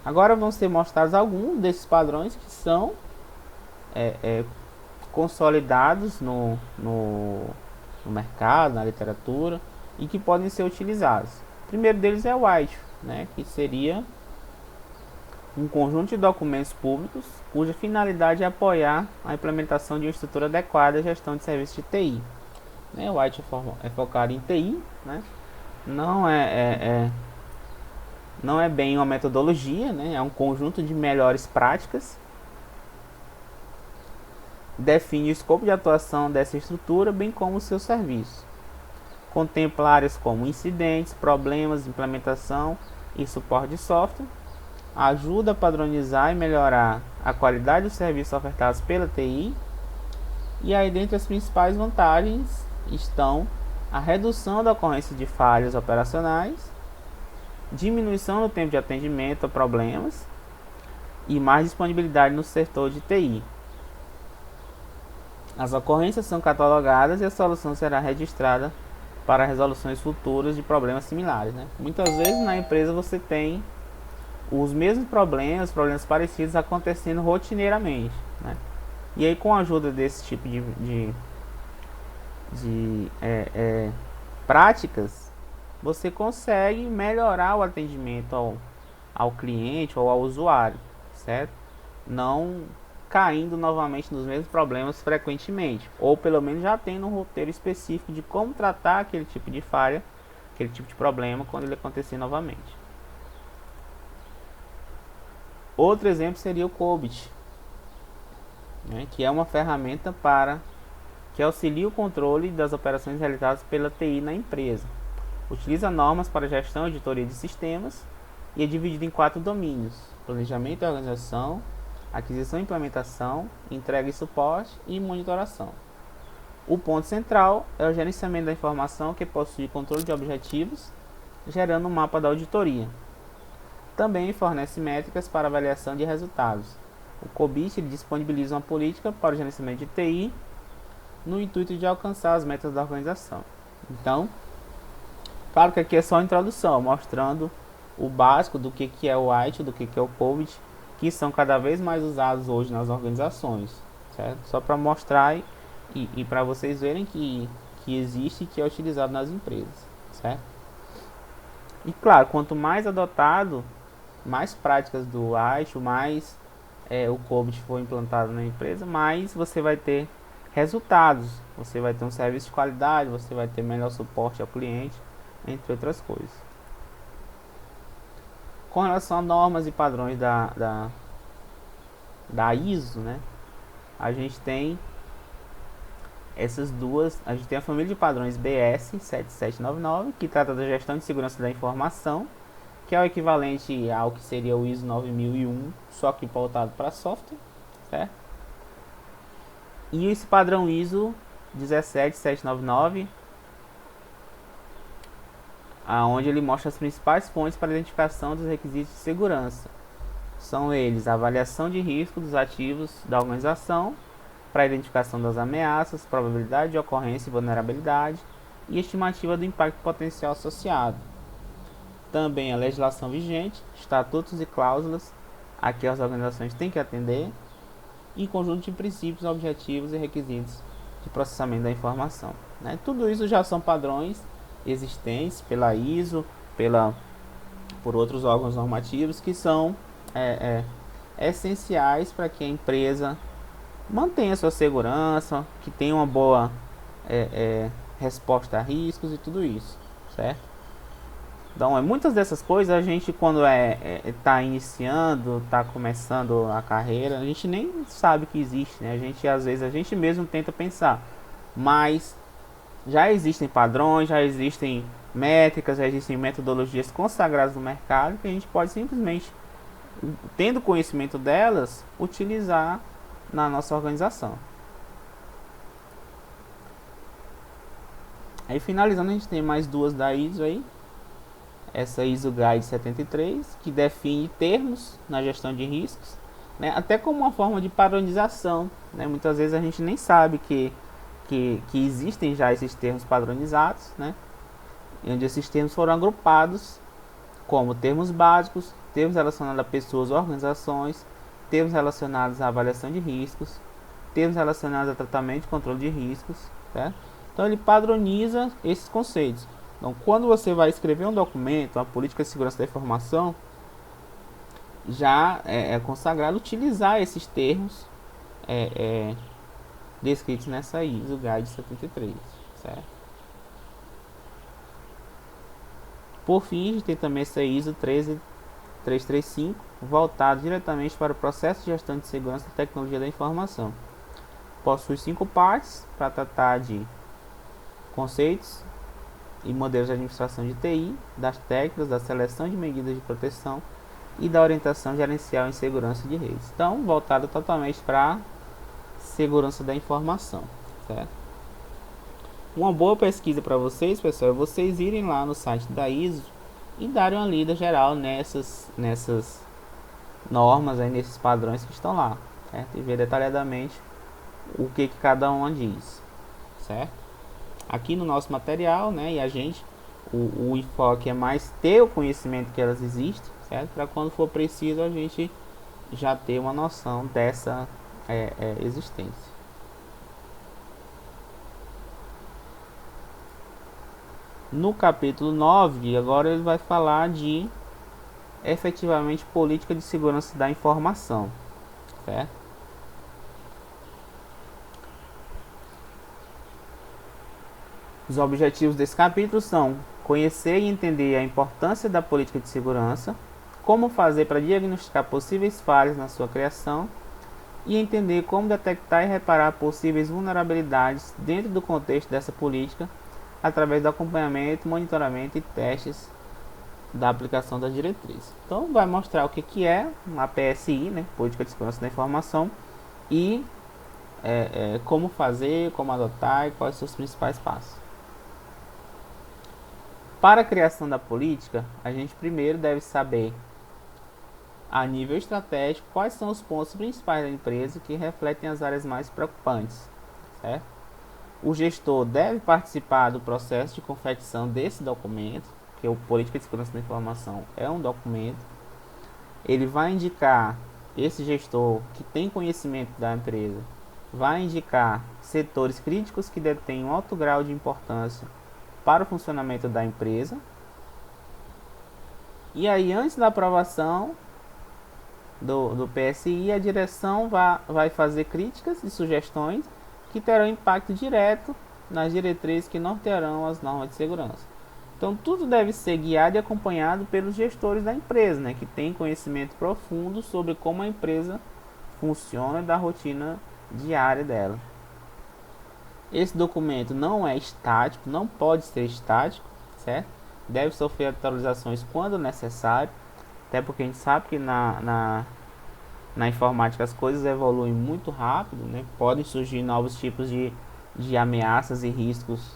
Agora vão ser mostrados alguns desses padrões que são consolidados no mercado, na literatura, e que podem ser utilizados. O primeiro deles é o ITIL, né, que seria um conjunto de documentos públicos cuja finalidade é apoiar a implementação de uma estrutura adequada à gestão de serviços de TI. Né, o ITIL é focado em TI, né, não é bem uma metodologia, né, é um conjunto de melhores práticas. Define o escopo de atuação dessa estrutura, bem como o seu serviço. Contempla áreas como incidentes, problemas, implementação e suporte de software. Ajuda a padronizar e melhorar a qualidade dos serviços ofertados pela TI. E aí, dentre as principais vantagens estão a redução da ocorrência de falhas operacionais, diminuição no tempo de atendimento a problemas e mais disponibilidade no setor de TI. As ocorrências são catalogadas e a solução será registrada para resoluções futuras de problemas similares, né? Muitas vezes na empresa você tem os mesmos problemas parecidos acontecendo rotineiramente, né? E aí, com a ajuda desse tipo de práticas, você consegue melhorar o atendimento ao cliente ou ao usuário, certo? Não caindo novamente nos mesmos problemas frequentemente, ou pelo menos já tendo um roteiro específico de como tratar aquele tipo de falha, aquele tipo de problema quando ele acontecer novamente. Outro exemplo seria o COBIT, né, que é uma ferramenta que auxilia o controle das operações realizadas pela TI na empresa. Utiliza normas para gestão e auditoria de sistemas e é dividido em 4 domínios: planejamento e organização, aquisição e implementação, entrega e suporte e monitoração. O ponto central é o gerenciamento da informação, que possui controle de objetivos, gerando um mapa da auditoria. Também fornece métricas para avaliação de resultados. O COBIT disponibiliza uma política para o gerenciamento de TI no intuito de alcançar as metas da organização. Então, claro que aqui é só a introdução, mostrando o básico do que é o ITIL, do que é o COBIT, que são cada vez mais usados hoje nas organizações, certo? Só para mostrar e para vocês verem que existe e que é utilizado nas empresas, certo? E claro, quanto mais adotado, mais práticas do ITIL, mais o COBIT for implantado na empresa, mais você vai ter resultados, você vai ter um serviço de qualidade, você vai ter melhor suporte ao cliente, entre outras coisas. Com relação a normas e padrões da ISO, né, a gente tem essas duas. A gente tem a família de padrões BS 7799, que trata da gestão de segurança da informação, que é o equivalente ao que seria o ISO 9001, só que voltado para software, certo? E esse padrão ISO 17799, aonde ele mostra as principais fontes para a identificação dos requisitos de segurança. São eles: a avaliação de risco dos ativos da organização, para a identificação das ameaças, probabilidade de ocorrência e vulnerabilidade, e estimativa do impacto potencial associado. Também a legislação vigente, estatutos e cláusulas a que as organizações têm que atender, e conjunto de princípios, objetivos e requisitos de processamento da informação, né? Tudo isso já são padrões existentes pela ISO, por outros órgãos normativos, que são essenciais para que a empresa mantenha sua segurança, que tenha uma boa resposta a riscos e tudo isso, certo? Então, muitas dessas coisas a gente, quando tá iniciando, tá começando a carreira, a gente nem sabe que existe, né? A gente, às vezes, a gente mesmo tenta pensar, mas já existem padrões, já existem métricas, já existem metodologias consagradas no mercado que a gente pode simplesmente, tendo conhecimento delas, utilizar na nossa organização. Aí, finalizando, a gente tem mais duas da ISO aí. Essa ISO Guide 73, que define termos na gestão de riscos, né, até como uma forma de padronização, né? Muitas vezes a gente nem sabe que existem já esses termos padronizados, né, onde esses termos foram agrupados como termos básicos, termos relacionados a pessoas ou organizações, termos relacionados à avaliação de riscos, termos relacionados a tratamento e controle de riscos, certo? Então ele padroniza esses conceitos. Então, quando você vai escrever um documento, a política de segurança da informação, já é consagrado utilizar esses termos descritos nessa ISO Guide 73, certo? Por fim, a gente tem também essa ISO 13335, voltado diretamente para o processo de gestão de segurança da tecnologia da informação. Possui 5 partes para tratar de conceitos e modelos de administração de TI, das técnicas, da seleção de medidas de proteção e da orientação gerencial em segurança de redes. Então, voltado totalmente para segurança da informação, certo? Uma boa pesquisa para vocês, pessoal, é vocês irem lá no site da ISO e darem uma lida geral nessas normas, aí, nesses padrões que estão lá, certo? E ver detalhadamente o que cada uma diz, certo? Aqui no nosso material, né, e a gente, o enfoque é mais ter o conhecimento que elas existem, certo? Para quando for preciso a gente já ter uma noção dessa existência. No capítulo 9, agora ele vai falar de efetivamente política de segurança da informação, certo? Os objetivos desse capítulo são conhecer e entender a importância da política de segurança, como fazer para diagnosticar possíveis falhas na sua criação e entender como detectar e reparar possíveis vulnerabilidades dentro do contexto dessa política através do acompanhamento, monitoramento e testes da aplicação das diretrizes. Então vai mostrar o que é uma PSI, né, Política de Segurança da Informação, e como fazer, como adotar e quais são os principais passos. Para a criação da política, a gente primeiro deve saber, a nível estratégico, quais são os pontos principais da empresa que refletem as áreas mais preocupantes, certo? O gestor deve participar do processo de confecção desse documento, que o Política de Segurança da Informação é um documento. Ele vai indicar, esse gestor que tem conhecimento da empresa, vai indicar setores críticos que detêm um alto grau de importância para o funcionamento da empresa. E aí, antes da aprovação do PSI, a direção vai fazer críticas e sugestões que terão impacto direto nas diretrizes que nortearão as normas de segurança. Então, tudo deve ser guiado e acompanhado pelos gestores da empresa, né, que têm conhecimento profundo sobre como a empresa funciona e da rotina diária dela. Esse documento não é estático, não pode ser estático, certo? Deve sofrer atualizações quando necessário, até porque a gente sabe que na informática as coisas evoluem muito rápido, né? Podem surgir novos tipos de ameaças e riscos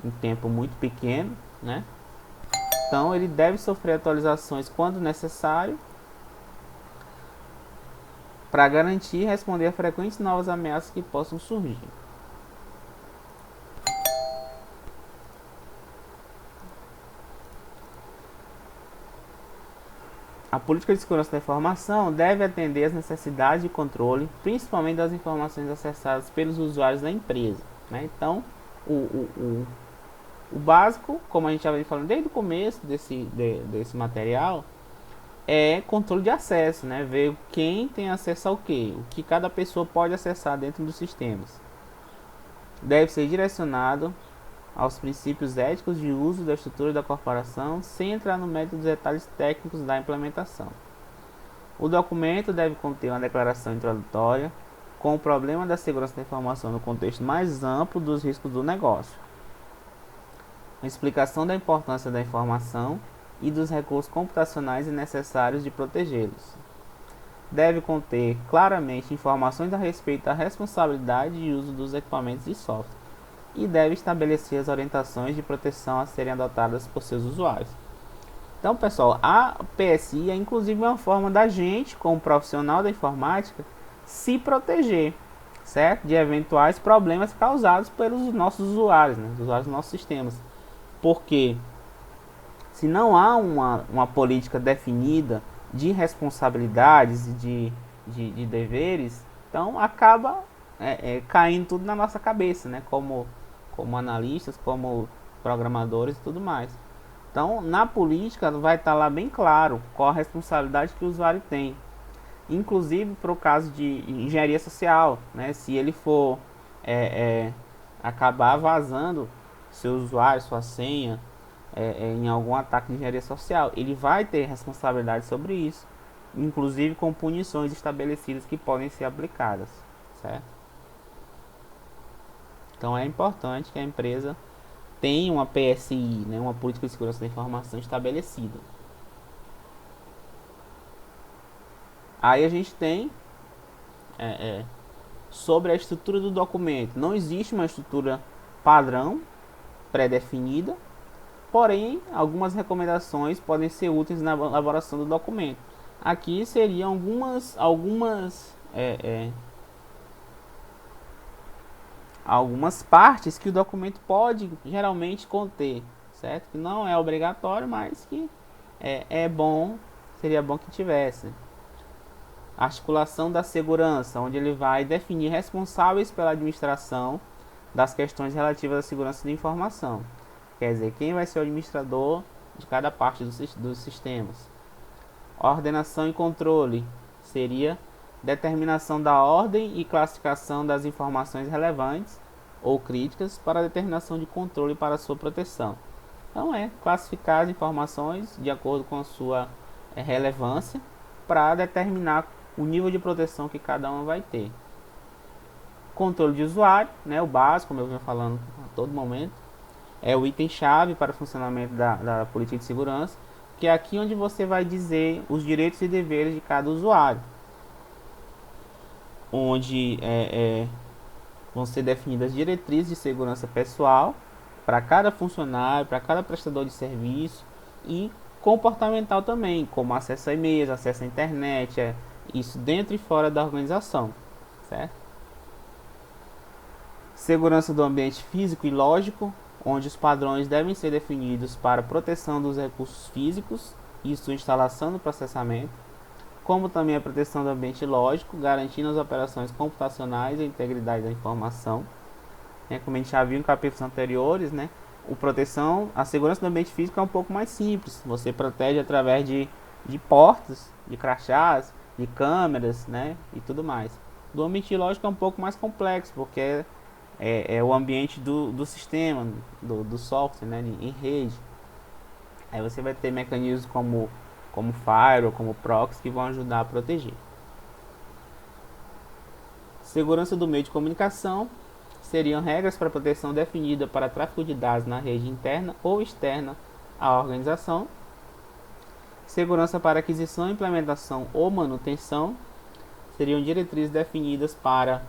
em tempo muito pequeno, né? Então ele deve sofrer atualizações quando necessário, para garantir e responder a frequentes novas ameaças que possam surgir. A política de segurança da informação deve atender às necessidades de controle, principalmente das informações acessadas pelos usuários da empresa, né? Então, o básico, como a gente já vem falando desde o começo desse material, é controle de acesso, né? Ver quem tem acesso ao que, o que cada pessoa pode acessar dentro dos sistemas. Deve ser direcionado aos princípios éticos de uso da estrutura da corporação, sem entrar no mérito dos detalhes técnicos da implementação. O documento deve conter uma declaração introdutória com o problema da segurança da informação no contexto mais amplo dos riscos do negócio, uma explicação da importância da informação e dos recursos computacionais necessários de protegê-los. Deve conter claramente informações a respeito da responsabilidade de uso dos equipamentos e software e deve estabelecer as orientações de proteção a serem adotadas por seus usuários. Então, pessoal, a PSI é inclusive uma forma da gente, como profissional da informática, se proteger, certo? De eventuais problemas causados pelos nossos usuários, né? Os usuários dos nossos sistemas. Porque se não há uma política definida de responsabilidades e de deveres, então acaba caindo tudo na nossa cabeça, né? Como analistas, como programadores e tudo mais. Então, na política vai estar lá bem claro qual a responsabilidade que o usuário tem. Inclusive para o caso de engenharia social, né? Se ele for acabar vazando seu usuário, sua senha, em algum ataque de engenharia social, ele vai ter responsabilidade sobre isso, inclusive com punições estabelecidas que podem ser aplicadas, certo? Então é importante que a empresa tenha uma PSI, né, uma política de segurança da informação estabelecida. Aí a gente tem sobre a estrutura do documento. Não existe uma estrutura padrão pré-definida, porém algumas recomendações podem ser úteis na elaboração do documento. Aqui seriam algumas partes que o documento pode geralmente conter, certo? Que não é obrigatório, mas que seria bom que tivesse. Articulação da segurança, onde ele vai definir responsáveis pela administração das questões relativas à segurança da informação. Quer dizer, quem vai ser o administrador de cada parte dos sistemas. Ordenação e controle seria determinação da ordem e classificação das informações relevantes ou críticas para a determinação de controle para sua proteção. Então classificar as informações de acordo com a sua relevância para determinar o nível de proteção que cada uma vai ter. Controle de usuário, né, o básico, como eu venho falando a todo momento, é o item-chave para o funcionamento da política de segurança, que é aqui onde você vai dizer os direitos e deveres de cada usuário, onde vão ser definidas diretrizes de segurança pessoal para cada funcionário, para cada prestador de serviço, e comportamental também, como acesso a e-mails, acesso à internet, isso dentro e fora da organização, certo? Segurança do ambiente físico e lógico, onde os padrões devem ser definidos para proteção dos recursos físicos e sua instalação no processamento, como também a proteção do ambiente lógico, garantindo as operações computacionais e a integridade da informação. Como a gente já viu em capítulos anteriores, né, a segurança do ambiente físico é um pouco mais simples. Você protege através de portas, de crachás, de câmeras, né, e tudo mais. Do ambiente lógico é um pouco mais complexo, porque é o ambiente do sistema, do software, né, em rede. Aí você vai ter mecanismos como firewall, como proxy, que vão ajudar a proteger. Segurança do meio de comunicação seriam regras para proteção definida para tráfego de dados na rede interna ou externa à organização. Segurança para aquisição, implementação ou manutenção seriam diretrizes definidas para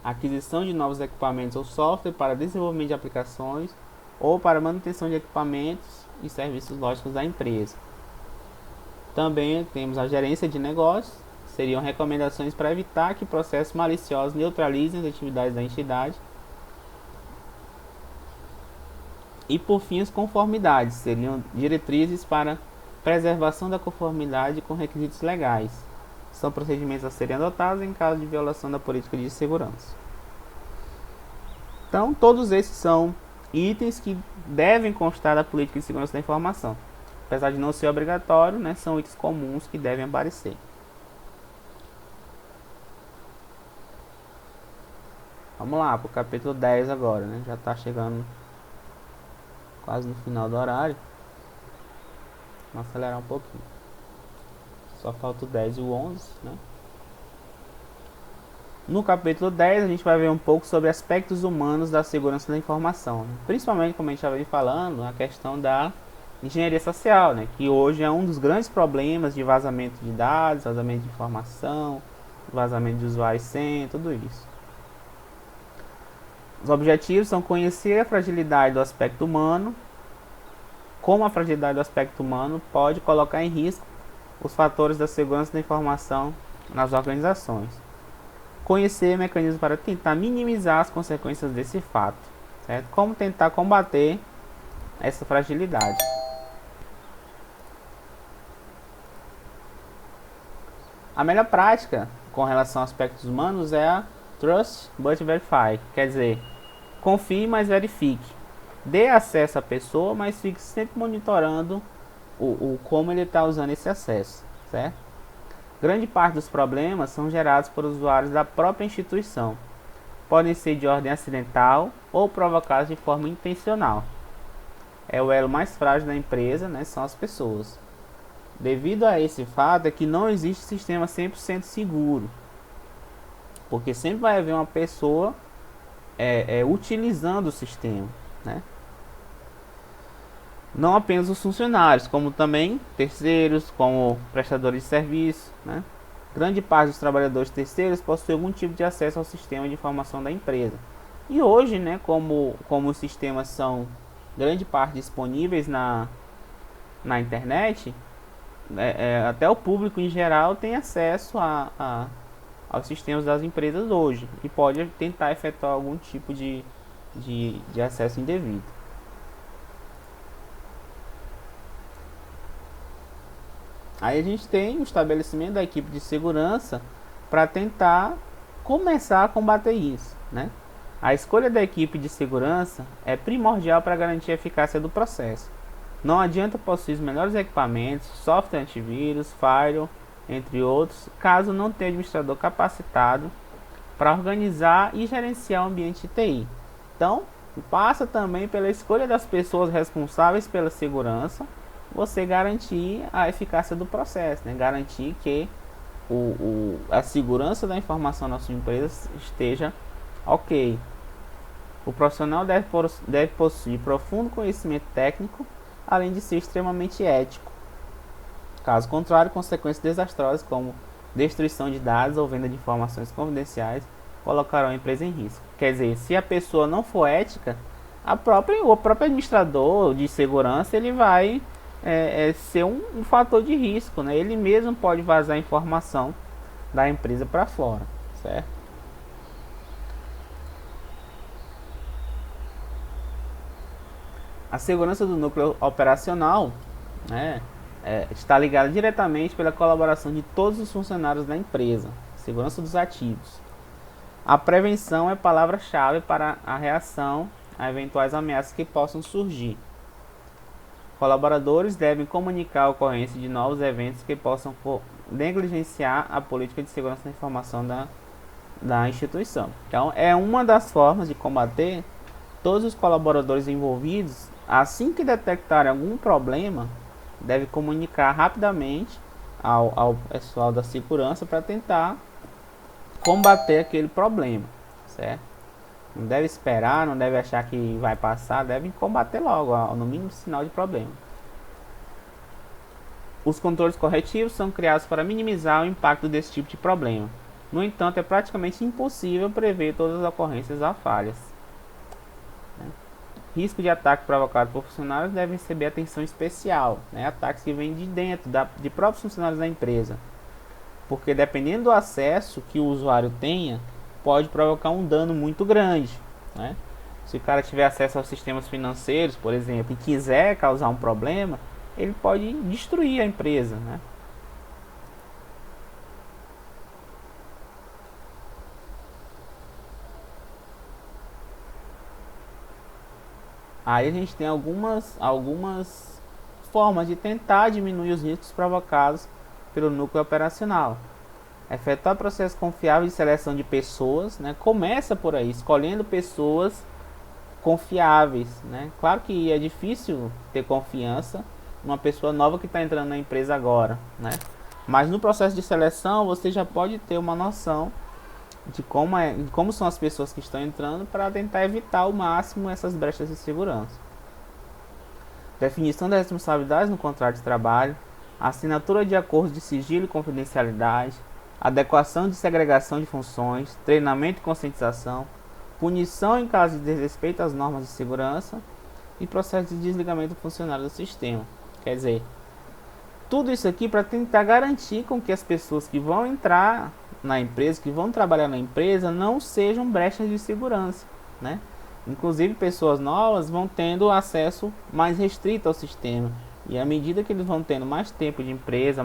aquisição de novos equipamentos ou software para desenvolvimento de aplicações ou para manutenção de equipamentos e serviços lógicos da empresa. Também temos a gerência de negócios, seriam recomendações para evitar que processos maliciosos neutralizem as atividades da entidade. E por fim, as conformidades, seriam diretrizes para preservação da conformidade com requisitos legais. São procedimentos a serem adotados em caso de violação da política de segurança. Então, todos esses são itens que devem constar da política de segurança da informação. Apesar de não ser obrigatório, né, são itens comuns que devem aparecer. Vamos lá para o capítulo 10 agora, né? Já está chegando quase no final do horário. Vamos acelerar um pouquinho. Só falta o 10 e o 11, né? No capítulo 10 a gente vai ver um pouco sobre aspectos humanos da segurança da informação, né? Principalmente, como a gente já vem falando, a questão da engenharia social, né? Que hoje é um dos grandes problemas de vazamento de dados, vazamento de informação, vazamento de usuário e senha, tudo isso. Os objetivos são conhecer a fragilidade do aspecto humano, como a fragilidade do aspecto humano pode colocar em risco os fatores da segurança da informação nas organizações. Conhecer mecanismos para tentar minimizar as consequências desse fato, certo? Como tentar combater essa fragilidade. A melhor prática com relação a aspectos humanos é a Trust but Verify, quer dizer, confie, mas verifique. Dê acesso à pessoa, mas fique sempre monitorando como ele está usando esse acesso, certo? Grande parte dos problemas são gerados por usuários da própria instituição. Podem ser de ordem acidental ou provocados de forma intencional. É o elo mais frágil da empresa, né, são as pessoas. Devido a esse fato é que não existe sistema 100% seguro. Porque sempre vai haver uma pessoa utilizando o sistema, né? Não apenas os funcionários, como também terceiros, como prestadores de serviço, né? Grande parte dos trabalhadores terceiros possui algum tipo de acesso ao sistema de informação da empresa. E hoje, né, como os sistemas são grande parte disponíveis na internet, até o público em geral tem acesso aos sistemas das empresas hoje e pode tentar efetuar algum tipo de acesso indevido. Aí a gente tem o estabelecimento da equipe de segurança para tentar começar a combater isso, né? A escolha da equipe de segurança é primordial para garantir a eficácia do processo. Não adianta possuir os melhores equipamentos, software antivírus, firewall, entre outros, caso não tenha administrador capacitado para organizar e gerenciar o ambiente de TI. Então, passa também pela escolha das pessoas responsáveis pela segurança, você garantir a eficácia do processo, né? Garantir que a segurança da informação na sua empresa esteja ok. O profissional deve possuir profundo conhecimento técnico, além de ser extremamente ético. Caso contrário, consequências desastrosas como destruição de dados ou venda de informações confidenciais colocarão a empresa em risco. Quer dizer, se a pessoa não for ética, o próprio administrador de segurança ele vai ser um fator de risco, né? Ele mesmo pode vazar informação da empresa para fora, certo? A segurança do núcleo operacional, né, está ligada diretamente pela colaboração de todos os funcionários da empresa, segurança dos ativos. A prevenção é palavra-chave para a reação a eventuais ameaças que possam surgir. Colaboradores devem comunicar a ocorrência de novos eventos que possam negligenciar a política de segurança da informação da instituição. Então, é uma das formas de combater. Todos os colaboradores envolvidos, assim que detectarem algum problema, devem comunicar rapidamente ao pessoal da segurança para tentar combater aquele problema, certo? Não deve esperar, não deve achar que vai passar, devem combater logo, no mínimo sinal de problema. Os controles corretivos são criados para minimizar o impacto desse tipo de problema. No entanto, é praticamente impossível prever todas as ocorrências ou falhas. Risco de ataque provocado por funcionários deve receber atenção especial, né? Ataques que vêm de dentro, de próprios funcionários da empresa. Porque dependendo do acesso que o usuário tenha, pode provocar um dano muito grande, né? Se o cara tiver acesso aos sistemas financeiros, por exemplo, e quiser causar um problema, ele pode destruir a empresa, né? Aí a gente tem algumas formas de tentar diminuir os riscos provocados pelo núcleo operacional. Efetuar processo confiável de seleção de pessoas, né? Começa por aí, escolhendo pessoas confiáveis, né? Claro que é difícil ter confiança numa pessoa nova que está entrando na empresa agora, né? Mas no processo de seleção você já pode ter uma noção de como são as pessoas que estão entrando para tentar evitar ao máximo essas brechas de segurança. Definição das responsabilidades no contrato de trabalho, assinatura de acordos de sigilo e confidencialidade, adequação de segregação de funções, treinamento e conscientização, punição em caso de desrespeito às normas de segurança e processo de desligamento do funcionário do sistema. Quer dizer, tudo isso aqui para tentar garantir com que as pessoas que vão entrar na empresa, que vão trabalhar na empresa, não sejam brechas de segurança, né? Inclusive, pessoas novas vão tendo acesso mais restrito ao sistema. E à medida que eles vão tendo mais tempo de empresa,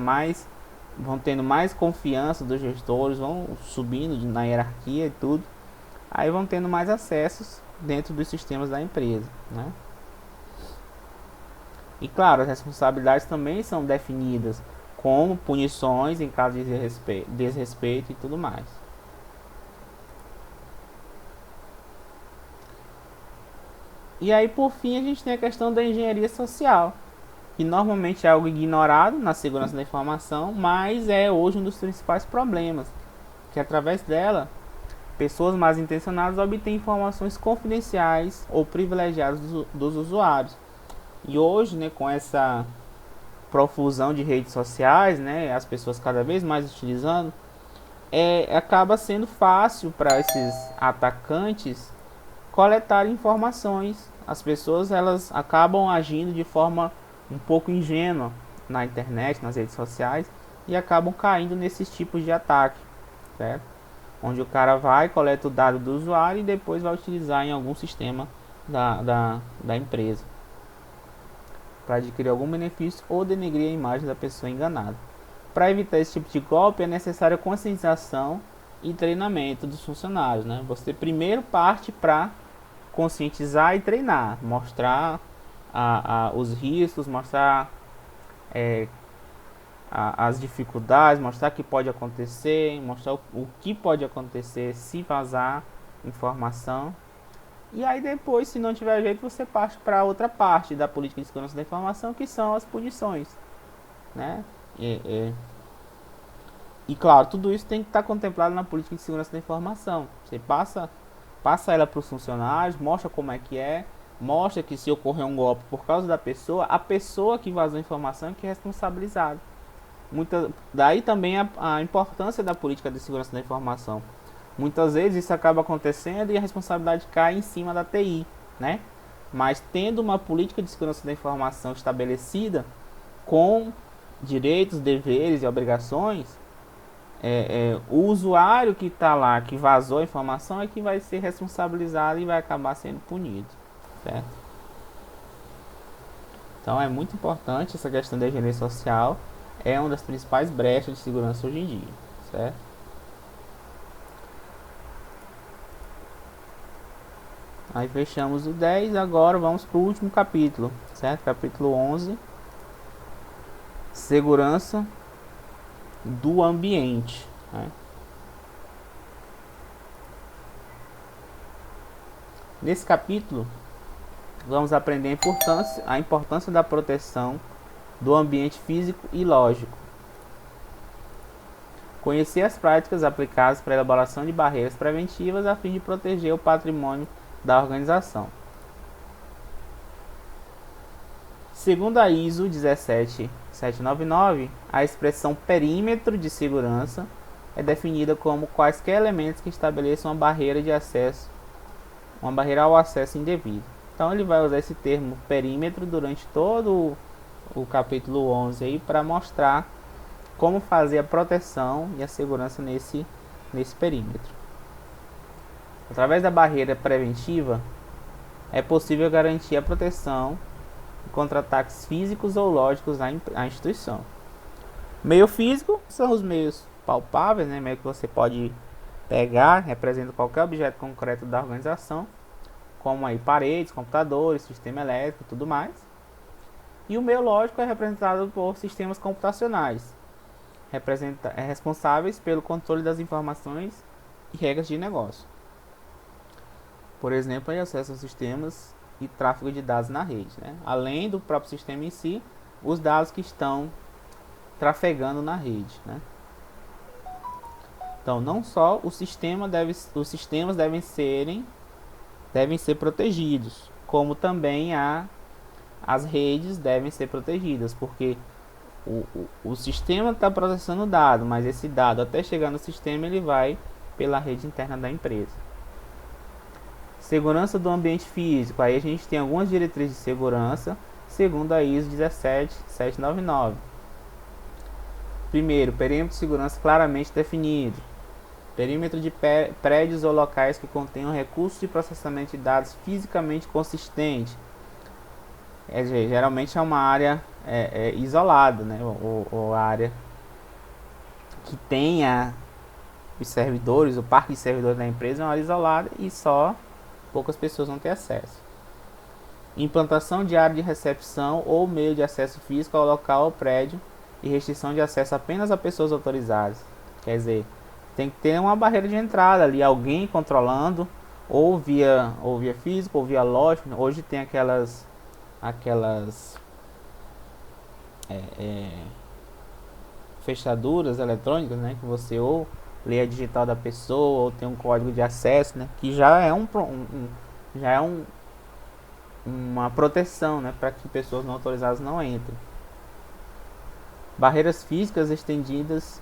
vão tendo mais confiança dos gestores, vão subindo na hierarquia e tudo, aí vão tendo mais acessos dentro dos sistemas da empresa, né? E claro, as responsabilidades também são definidas, como punições em caso de desrespeito e tudo mais. E aí, por fim, a gente tem a questão da engenharia social, que normalmente é algo ignorado na segurança da informação, mas é hoje um dos principais problemas, que através dela, pessoas mais intencionadas obtêm informações confidenciais ou privilegiadas dos usuários. E hoje, né, com essa profusão de redes sociais, né, as pessoas cada vez mais utilizando, acaba sendo fácil para esses atacantes coletar informações. As pessoas elas acabam agindo de forma um pouco ingênua na internet, nas redes sociais, e acabam caindo nesses tipos de ataque, certo? Onde o cara vai, coleta o dado do usuário e depois vai utilizar em algum sistema da empresa para adquirir algum benefício ou denegrir a imagem da pessoa enganada. Para evitar esse tipo de golpe é necessária conscientização e treinamento dos funcionários, né? Você primeiro parte para conscientizar e treinar, mostrar os riscos, mostrar as dificuldades, mostrar que pode acontecer, mostrar o que pode acontecer se vazar informação. E aí depois, se não tiver jeito, você parte para outra parte da política de segurança da informação, que são as punições, né? E claro, tudo isso tem que estar contemplado na política de segurança da informação. Você passa ela para os funcionários, mostra como é que é, mostra que se ocorrer um golpe por causa da pessoa, a pessoa que vazou a informação é que é responsabilizada. Daí também a importância da política de segurança da informação. Muitas vezes isso acaba acontecendo e a responsabilidade cai em cima da TI, né? Mas tendo uma política de segurança da informação estabelecida, com direitos, deveres e obrigações, o usuário que está lá, que vazou a informação, é que vai ser responsabilizado e vai acabar sendo punido, certo? Então é muito importante essa questão da engenharia social, é uma das principais brechas de segurança hoje em dia, certo? Aí fechamos o 10, agora vamos para o último capítulo, certo? Capítulo 11, segurança do ambiente, né? Nesse capítulo, vamos aprender a importância da proteção do ambiente físico e lógico. Conhecer as práticas aplicadas para a elaboração de barreiras preventivas a fim de proteger o patrimônio da organização. Segundo a ISO 17799, a expressão perímetro de segurança é definida como quaisquer elementos que estabeleçam uma barreira ao acesso indevido. Então ele vai usar esse termo perímetro durante todo o capítulo 11 aí para mostrar como fazer a proteção e a segurança nesse perímetro. Através da barreira preventiva, é possível garantir a proteção contra ataques físicos ou lógicos à instituição. Meio físico são os meios palpáveis, né? Meio que você pode pegar, representa qualquer objeto concreto da organização, como aí paredes, computadores, sistema elétrico, tudo mais. E o meio lógico é representado por sistemas computacionais, responsáveis pelo controle das informações e regras de negócio. Por exemplo, acesso aos sistemas e tráfego de dados na rede, né? Além do próprio sistema em si, os dados que estão trafegando na rede, né? Então, não só os sistemas devem ser protegidos, como também as redes devem ser protegidas, porque o sistema está processando o dado, mas esse dado, até chegar no sistema, ele vai pela rede interna da empresa. Segurança do ambiente físico. Aí a gente tem algumas diretrizes de segurança, segundo a ISO 17799. Primeiro, perímetro de segurança claramente definido. Perímetro de prédios ou locais que contenham recursos de processamento de dados fisicamente consistente. Geralmente é uma área isolada, né? Ou área que tenha os servidores, o parque de servidores da empresa é uma área isolada e só poucas pessoas vão ter acesso. Implantação de área de recepção ou meio de acesso físico ao local ou prédio e restrição de acesso apenas a pessoas autorizadas. Quer dizer, tem que ter uma barreira de entrada ali, alguém controlando, ou via físico, ou via lógico. Hoje tem aquelas fechaduras eletrônicas, né, que você ou lê a digital da pessoa ou tem um código de acesso, né, que já é uma proteção, né, para que pessoas não autorizadas não entrem. Barreiras físicas estendidas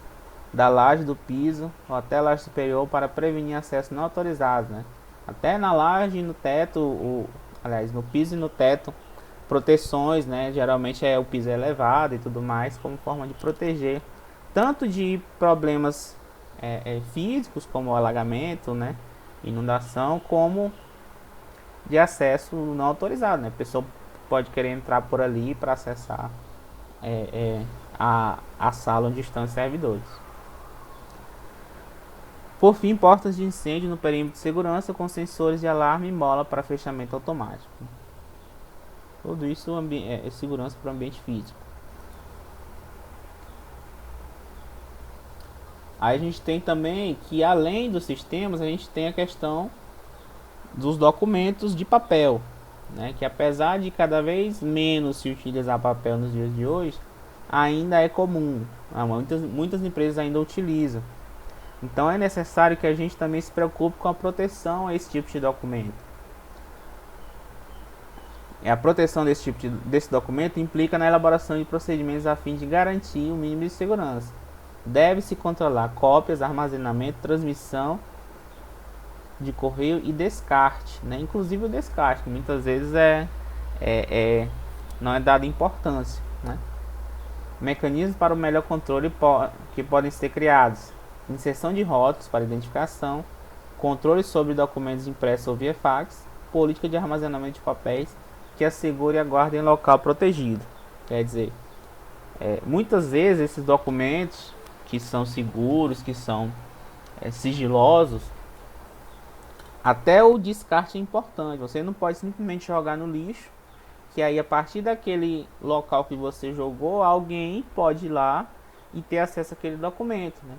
da laje do piso ou até a laje superior para prevenir acesso não autorizado, né? Até na laje e no teto, aliás, no piso e no teto, proteções, né? Geralmente o piso é elevado e tudo mais, como forma de proteger tanto de problemas físicos, como alagamento, né? Inundação, como de acesso não autorizado, né? A pessoa pode querer entrar por ali para acessar a sala onde estão os servidores. Por fim, portas de incêndio no perímetro de segurança com sensores de alarme e mola para fechamento automático. Tudo isso é segurança para o ambiente físico. Aí a gente tem também que, além dos sistemas, a gente tem a questão dos documentos de papel, né? Que apesar de cada vez menos se utilizar papel nos dias de hoje, ainda é comum. Muitas empresas ainda utilizam. Então é necessário que a gente também se preocupe com a proteção a esse tipo de documento. A proteção desse documento implica na elaboração de procedimentos a fim de garantir o mínimo de segurança. Deve-se controlar cópias, armazenamento, transmissão de correio e descarte, né? Inclusive o descarte, que muitas vezes não é dado importância, né? Mecanismos para o melhor controle que podem ser criados: inserção de rótulos para identificação, controle sobre documentos impressos ou via fax, política de armazenamento de papéis que assegure a guarda em local protegido. Quer dizer, muitas vezes esses documentos que são seguros, que são sigilosos, até o descarte é importante. Você não pode simplesmente jogar no lixo, que aí a partir daquele local que você jogou, alguém pode ir lá e ter acesso àquele documento, né?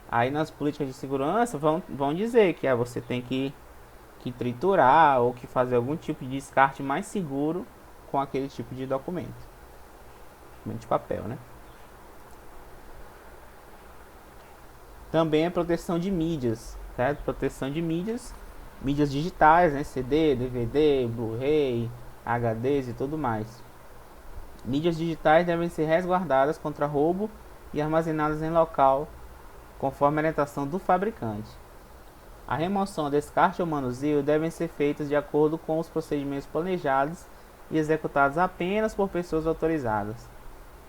Aí nas políticas de segurança vão dizer que você tem que triturar ou que fazer algum tipo de descarte mais seguro com aquele tipo de documento de papel, né? Também a proteção de mídias, certo? Proteção de mídias digitais, né? CD, DVD, Blu-ray, HDs e tudo mais. Mídias digitais devem ser resguardadas contra roubo e armazenadas em local conforme a orientação do fabricante. A remoção, descarte ou manuseio devem ser feitas de acordo com os procedimentos planejados e executados apenas por pessoas autorizadas.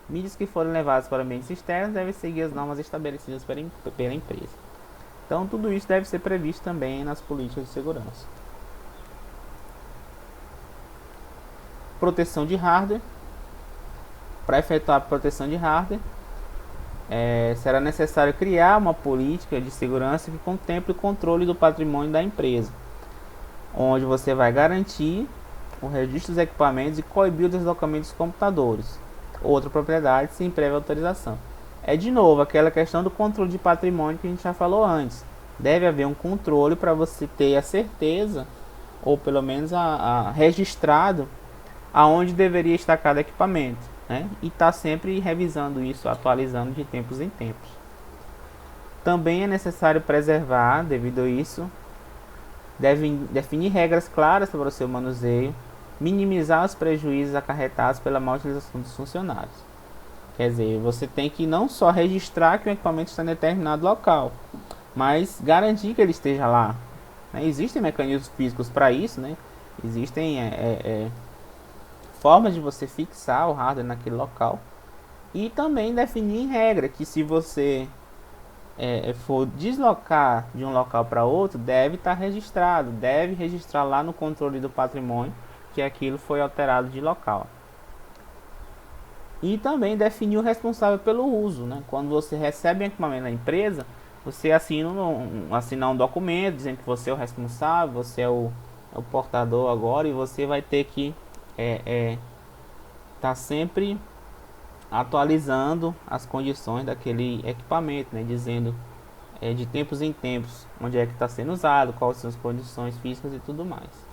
Mídias que forem levadas para ambientes externos devem seguir as normas estabelecidas pela empresa. Então, tudo isso deve ser previsto também nas políticas de segurança. Proteção de hardware. Para efetuar a proteção de hardware, será necessário criar uma política de segurança que contemple o controle do patrimônio da empresa, onde você vai garantir o registro dos equipamentos e coibir o deslocamento dos computadores, outra propriedade, sem prévia autorização. é de novo aquela questão do controle de patrimônio que a gente já falou antes. Deve haver um controle para você ter a certeza, ou pelo menos a registrado, aonde deveria estar cada equipamento, né? E tá sempre revisando isso, atualizando de tempos em tempos. Também é necessário preservar, devido a isso, devem definir regras claras para o seu manuseio, minimizar os prejuízos acarretados pela má utilização dos funcionários. Quer dizer, você tem que não só registrar que o equipamento está em determinado local, mas garantir que ele esteja lá. Né? Existem mecanismos físicos para isso, né? Existem formas de você fixar o hardware naquele local. E também definir regra que se você for deslocar de um local para outro, deve estar registrado, deve registrar lá no controle do patrimônio que aquilo foi alterado de local. E também definir o responsável pelo uso, né? Quando você recebe um equipamento da empresa, você assina um documento dizendo que você é o responsável, você é o portador agora, e você vai ter que tá sempre atualizando as condições daquele equipamento, né? Dizendo de tempos em tempos onde é que está sendo usado, quais são as condições físicas e tudo mais.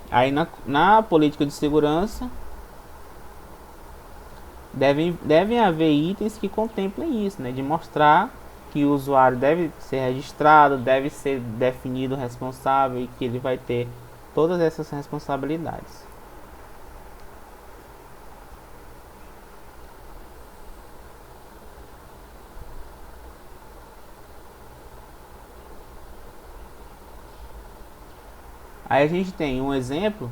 Aí na política de segurança devem haver itens que contemplem isso, né? De mostrar que o usuário deve ser registrado, deve ser definido o responsável e que ele vai ter todas essas responsabilidades. Aí a gente tem um exemplo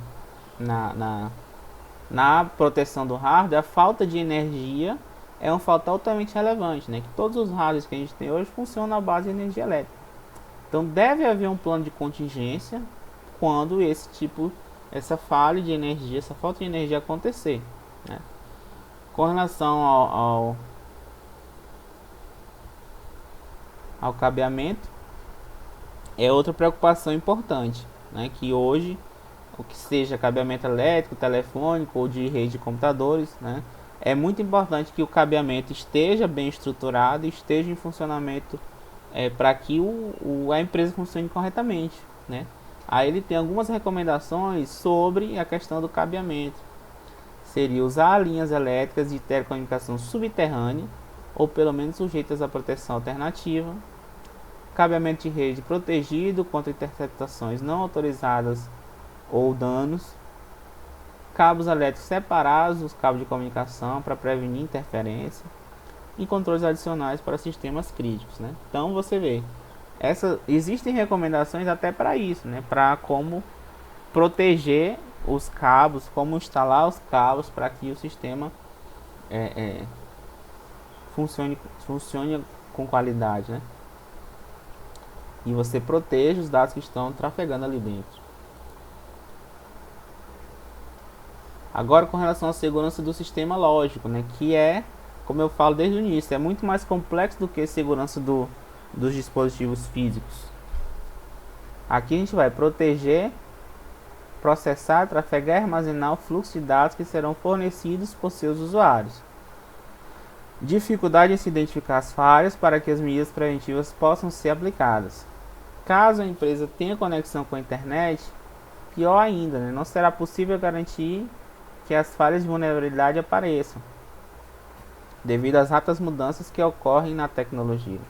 na proteção do hardware. A falta de energia é um fator altamente relevante, né? Que todos os hardwares que a gente tem hoje funcionam à base de energia elétrica. Então deve haver um plano de contingência quando essa falha de energia, essa falta de energia acontecer, né? Com relação ao cabeamento, é outra preocupação importante, né? Que hoje, o que seja cabeamento elétrico, telefônico ou de rede de computadores, né? É muito importante que o cabeamento esteja bem estruturado e esteja em funcionamento para que a empresa funcione corretamente, né? Aí ele tem algumas recomendações sobre a questão do cabeamento. Seria usar linhas elétricas de telecomunicação subterrânea, ou pelo menos sujeitas à proteção alternativa. Cabeamento de rede protegido contra interceptações não autorizadas ou danos. Cabos elétricos separados dos cabos de comunicação para prevenir interferência. E controles adicionais para sistemas críticos, né? Então você vê, existem recomendações até para isso, né? Para como proteger os cabos, como instalar os cabos para que o sistema funcione com qualidade, né? E você proteja os dados que estão trafegando ali dentro. Agora, com relação à segurança do sistema lógico, né? Que como eu falo desde o início, é muito mais complexo do que a segurança dos dispositivos físicos. Aqui a gente vai proteger, processar, trafegar e armazenar o fluxo de dados que serão fornecidos por seus usuários. Dificuldade em se identificar as falhas para que as medidas preventivas possam ser aplicadas. Caso a empresa tenha conexão com a internet, pior ainda, né? Não será possível garantir que as falhas de vulnerabilidade apareçam, devido às rápidas mudanças que ocorrem na tecnologia.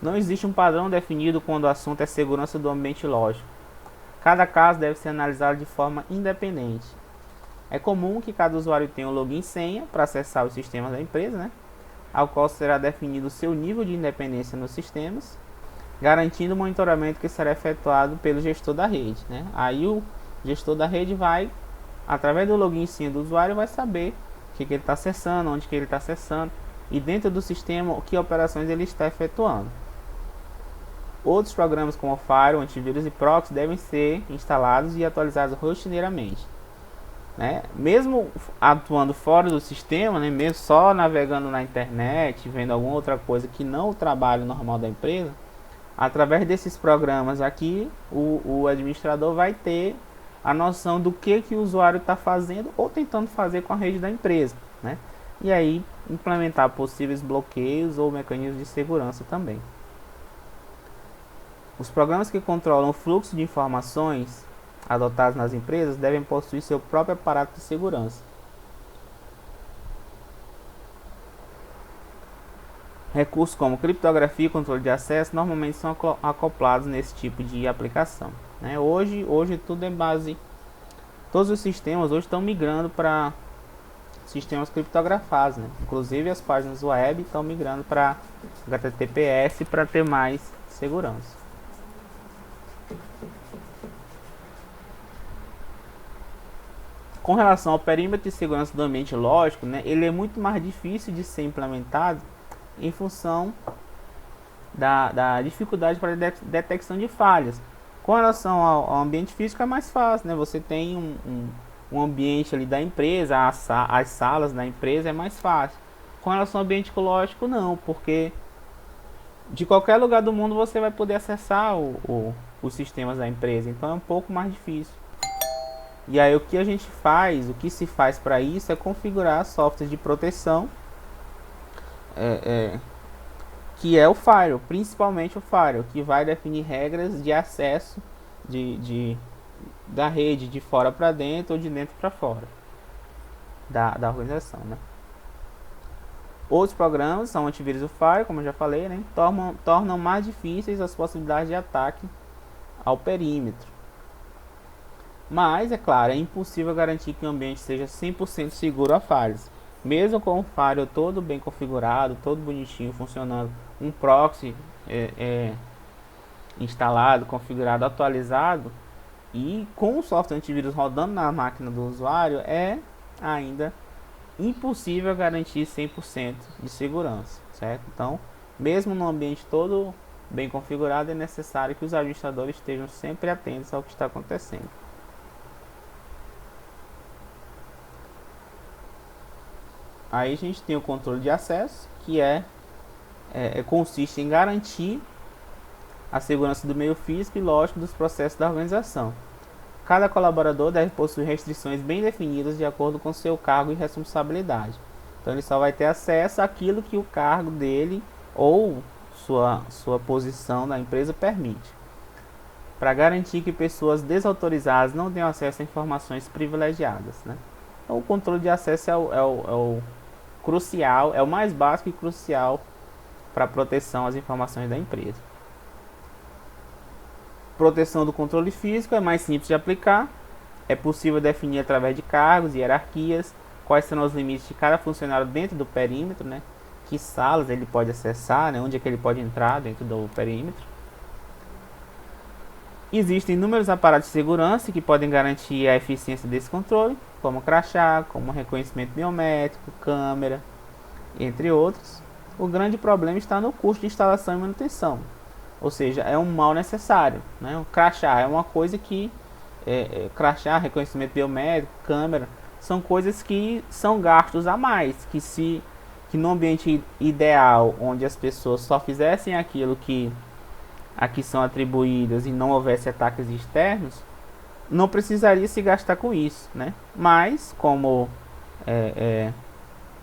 Não existe um padrão definido quando o assunto é segurança do ambiente lógico. Cada caso deve ser analisado de forma independente. É comum que cada usuário tenha um login e senha para acessar os sistemas da empresa, né? Ao qual será definido o seu nível de independência nos sistemas, garantindo o monitoramento que será efetuado pelo gestor da rede, né? Aí o gestor da rede vai, através do login e senha do usuário, vai saber o que ele está acessando, onde que ele está acessando e dentro do sistema que operações ele está efetuando. Outros programas como Firewall, antivírus e proxy devem ser instalados e atualizados rotineiramente, né? Mesmo atuando fora do sistema, né? Mesmo só navegando na internet, vendo alguma outra coisa que não o trabalho normal da empresa, através desses programas aqui, o administrador vai ter a noção do que o usuário está fazendo ou tentando fazer com a rede da empresa, né? E aí implementar possíveis bloqueios ou mecanismos de segurança também. Os programas que controlam o fluxo de informações adotados nas empresas devem possuir seu próprio aparato de segurança. Recursos como criptografia e controle de acesso normalmente são acoplados nesse tipo de aplicação, né? Hoje tudo é base. Todos os sistemas hoje estão migrando para sistemas criptografados, né? Inclusive as páginas web estão migrando para HTTPS para ter mais segurança. Com relação ao perímetro de segurança do ambiente lógico, né, ele é muito mais difícil de ser implementado em função da dificuldade para detecção de falhas. Com relação ao ambiente físico é mais fácil, né? Você tem um ambiente ali da empresa, as salas da empresa é mais fácil. Com relação ao ambiente lógico não, porque de qualquer lugar do mundo você vai poder acessar os sistemas da empresa, então é um pouco mais difícil. E aí o que a gente faz, o que se faz para isso é configurar softwares de proteção, que é o firewall, principalmente o firewall, que vai definir regras de acesso da rede de fora para dentro ou de dentro para fora da organização, né? Outros programas são antivírus do firewall, como eu já falei, né? Tornam mais difíceis as possibilidades de ataque ao perímetro. Mas, é claro, é impossível garantir que o ambiente seja 100% seguro a falhas. Mesmo com o firewall todo bem configurado, todo bonitinho, funcionando, um proxy instalado, configurado, atualizado, e com o software antivírus rodando na máquina do usuário, é ainda impossível garantir 100% de segurança, certo? Então, mesmo no ambiente todo bem configurado, é necessário que os administradores estejam sempre atentos ao que está acontecendo. Aí a gente tem o controle de acesso, que consiste em garantir a segurança do meio físico e lógico dos processos da organização. Cada colaborador deve possuir restrições bem definidas de acordo com seu cargo e responsabilidade. Então ele só vai ter acesso àquilo que o cargo dele ou sua posição na empresa permite, para garantir que pessoas desautorizadas não tenham acesso a informações privilegiadas, né? Então, o controle de acesso é o crucial, é o mais básico e crucial para a proteção às informações da empresa. Proteção do controle físico é mais simples de aplicar. É possível definir através de cargos e hierarquias quais serão os limites de cada funcionário dentro do perímetro, né? Que salas ele pode acessar, né? Onde é que ele pode entrar dentro do perímetro. Existem inúmeros aparatos de segurança que podem garantir a eficiência desse controle, como crachá, como reconhecimento biométrico, câmera, entre outros. O grande problema está no custo de instalação e manutenção, ou seja, é um mal necessário, né? O crachá é uma coisa que crachá, reconhecimento biométrico, câmera, são coisas que são gastos a mais, que no ambiente ideal, onde as pessoas só fizessem aquilo que aqui são atribuídas e não houvesse ataques externos, não precisaria se gastar com isso, né? Mas, como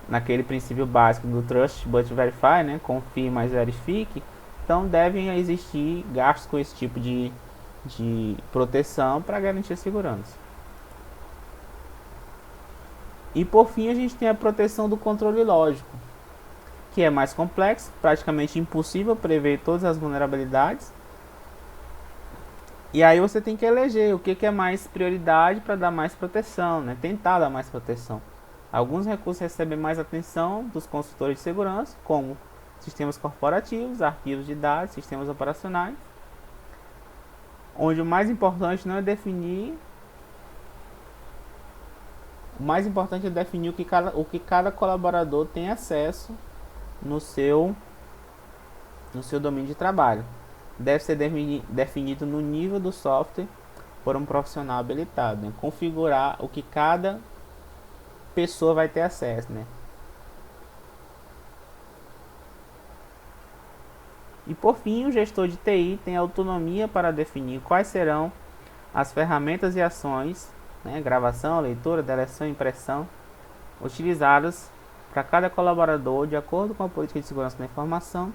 naquele princípio básico do Trust but Verify, né? Confie, mas verifique, então devem existir gastos com esse tipo de proteção para garantir a segurança. E por fim a gente tem a proteção do controle lógico, que é mais complexo, praticamente impossível prever todas as vulnerabilidades. E aí você tem que eleger o que é mais prioridade para dar mais proteção, né? Tentar dar mais proteção. Alguns recursos recebem mais atenção dos consultores de segurança, como sistemas corporativos, arquivos de dados, sistemas operacionais, onde o mais importante não é definir, o mais importante é definir o que cada colaborador tem acesso no seu domínio de trabalho. Deve ser definido no nível do software por um profissional habilitado, né? Configurar o que cada pessoa vai ter acesso, né? E por fim, o gestor de TI tem autonomia para definir quais serão as ferramentas e ações, né, gravação, leitura, deleção, impressão, utilizadas para cada colaborador de acordo com a política de segurança da informação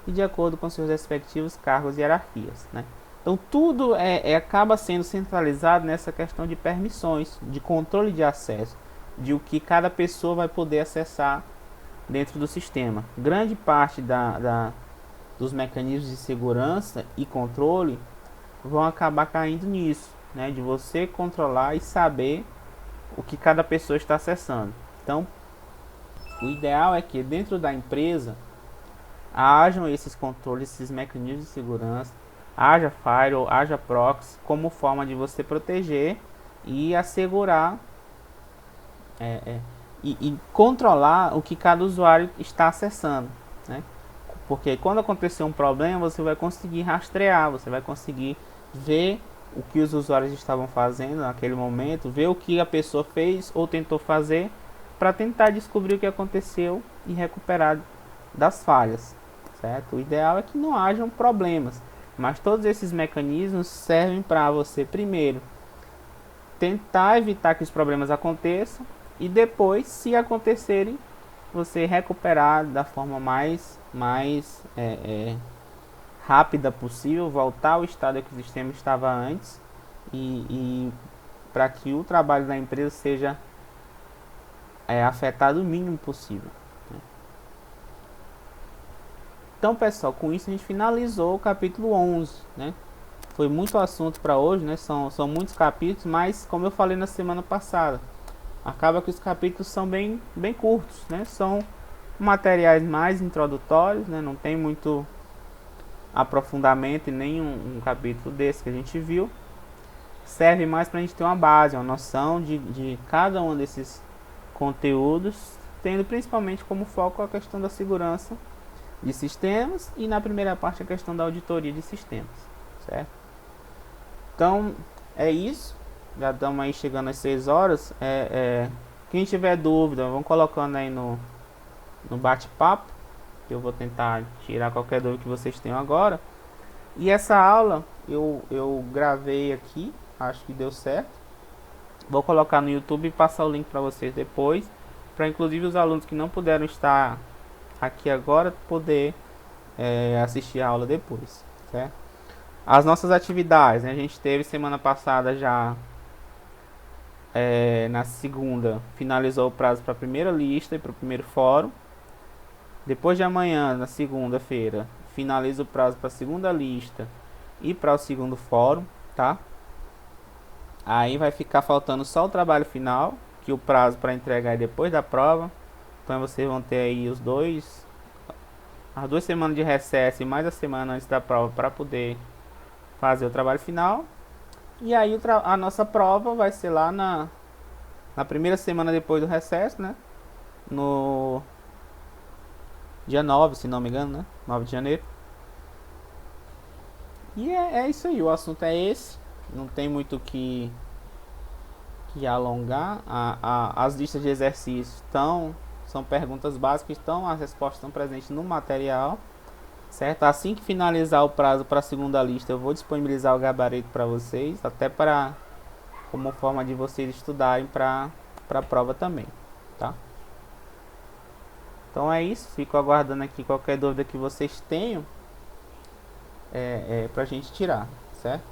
e de acordo com seus respectivos cargos e hierarquias, né? Então tudo acaba sendo centralizado nessa questão de permissões, de controle de acesso, de o que cada pessoa vai poder acessar dentro do sistema. Grande parte dos mecanismos de segurança e controle vão acabar caindo nisso, né? De você controlar e saber o que cada pessoa está acessando. Então, o ideal é que dentro da empresa hajam esses controles, esses mecanismos de segurança, haja firewall, haja proxy, como forma de você proteger e assegurar e controlar o que cada usuário está acessando, né? Porque quando acontecer um problema, você vai conseguir rastrear, você vai conseguir ver o que os usuários estavam fazendo naquele momento, ver o que a pessoa fez ou tentou fazer, para tentar descobrir o que aconteceu e recuperar das falhas, certo? O ideal é que não hajam problemas, mas todos esses mecanismos servem para você, primeiro, tentar evitar que os problemas aconteçam e depois, se acontecerem, você recuperar da forma mais rápida possível, voltar ao estado que o sistema estava antes e para que o trabalho da empresa seja afetado o mínimo possível, né? Então, pessoal, com isso a gente finalizou o capítulo 11, né? Foi muito assunto para hoje, né? São muitos capítulos, mas como eu falei na semana passada, acaba que os capítulos são bem curtos, né? São materiais mais introdutórios, né? Não tem muito aprofundamento em nenhum capítulo desse que a gente viu. Serve mais para a gente ter uma base, uma noção de cada um desses conteúdos, tendo principalmente como foco a questão da segurança de sistemas e na primeira parte a questão da auditoria de sistemas, certo? Então é isso, já estamos aí chegando às 6 horas. Quem tiver dúvida, vão colocando aí no bate-papo, que eu vou tentar tirar qualquer dúvida que vocês tenham agora. E essa aula eu gravei aqui, acho que deu certo. Vou colocar no YouTube e passar o link para vocês depois, para inclusive os alunos que não puderam estar aqui agora poder assistir a aula depois, certo? As nossas atividades, né? A gente teve semana passada já, na segunda, finalizou o prazo para a primeira lista e para o primeiro fórum. Depois de amanhã, na segunda-feira, finaliza o prazo para a segunda lista e para o segundo fórum, tá? Aí vai ficar faltando só o trabalho final, que o prazo para entregar é depois da prova. Então vocês vão ter aí as 2 semanas de recesso e mais a semana antes da prova para poder fazer o trabalho final. E aí a nossa prova vai ser lá na primeira semana depois do recesso, né? No dia 9, se não me engano, né? 9 de janeiro. E é isso aí, o assunto é esse. Não tem muito que alongar. As listas de exercícios são perguntas básicas, as respostas estão presentes no material, certo? Assim que finalizar o prazo para a segunda lista, eu vou disponibilizar o gabarito para vocês, até como forma de vocês estudarem para a prova também, tá? Então é isso, fico aguardando aqui qualquer dúvida que vocês tenham, para a gente tirar, certo?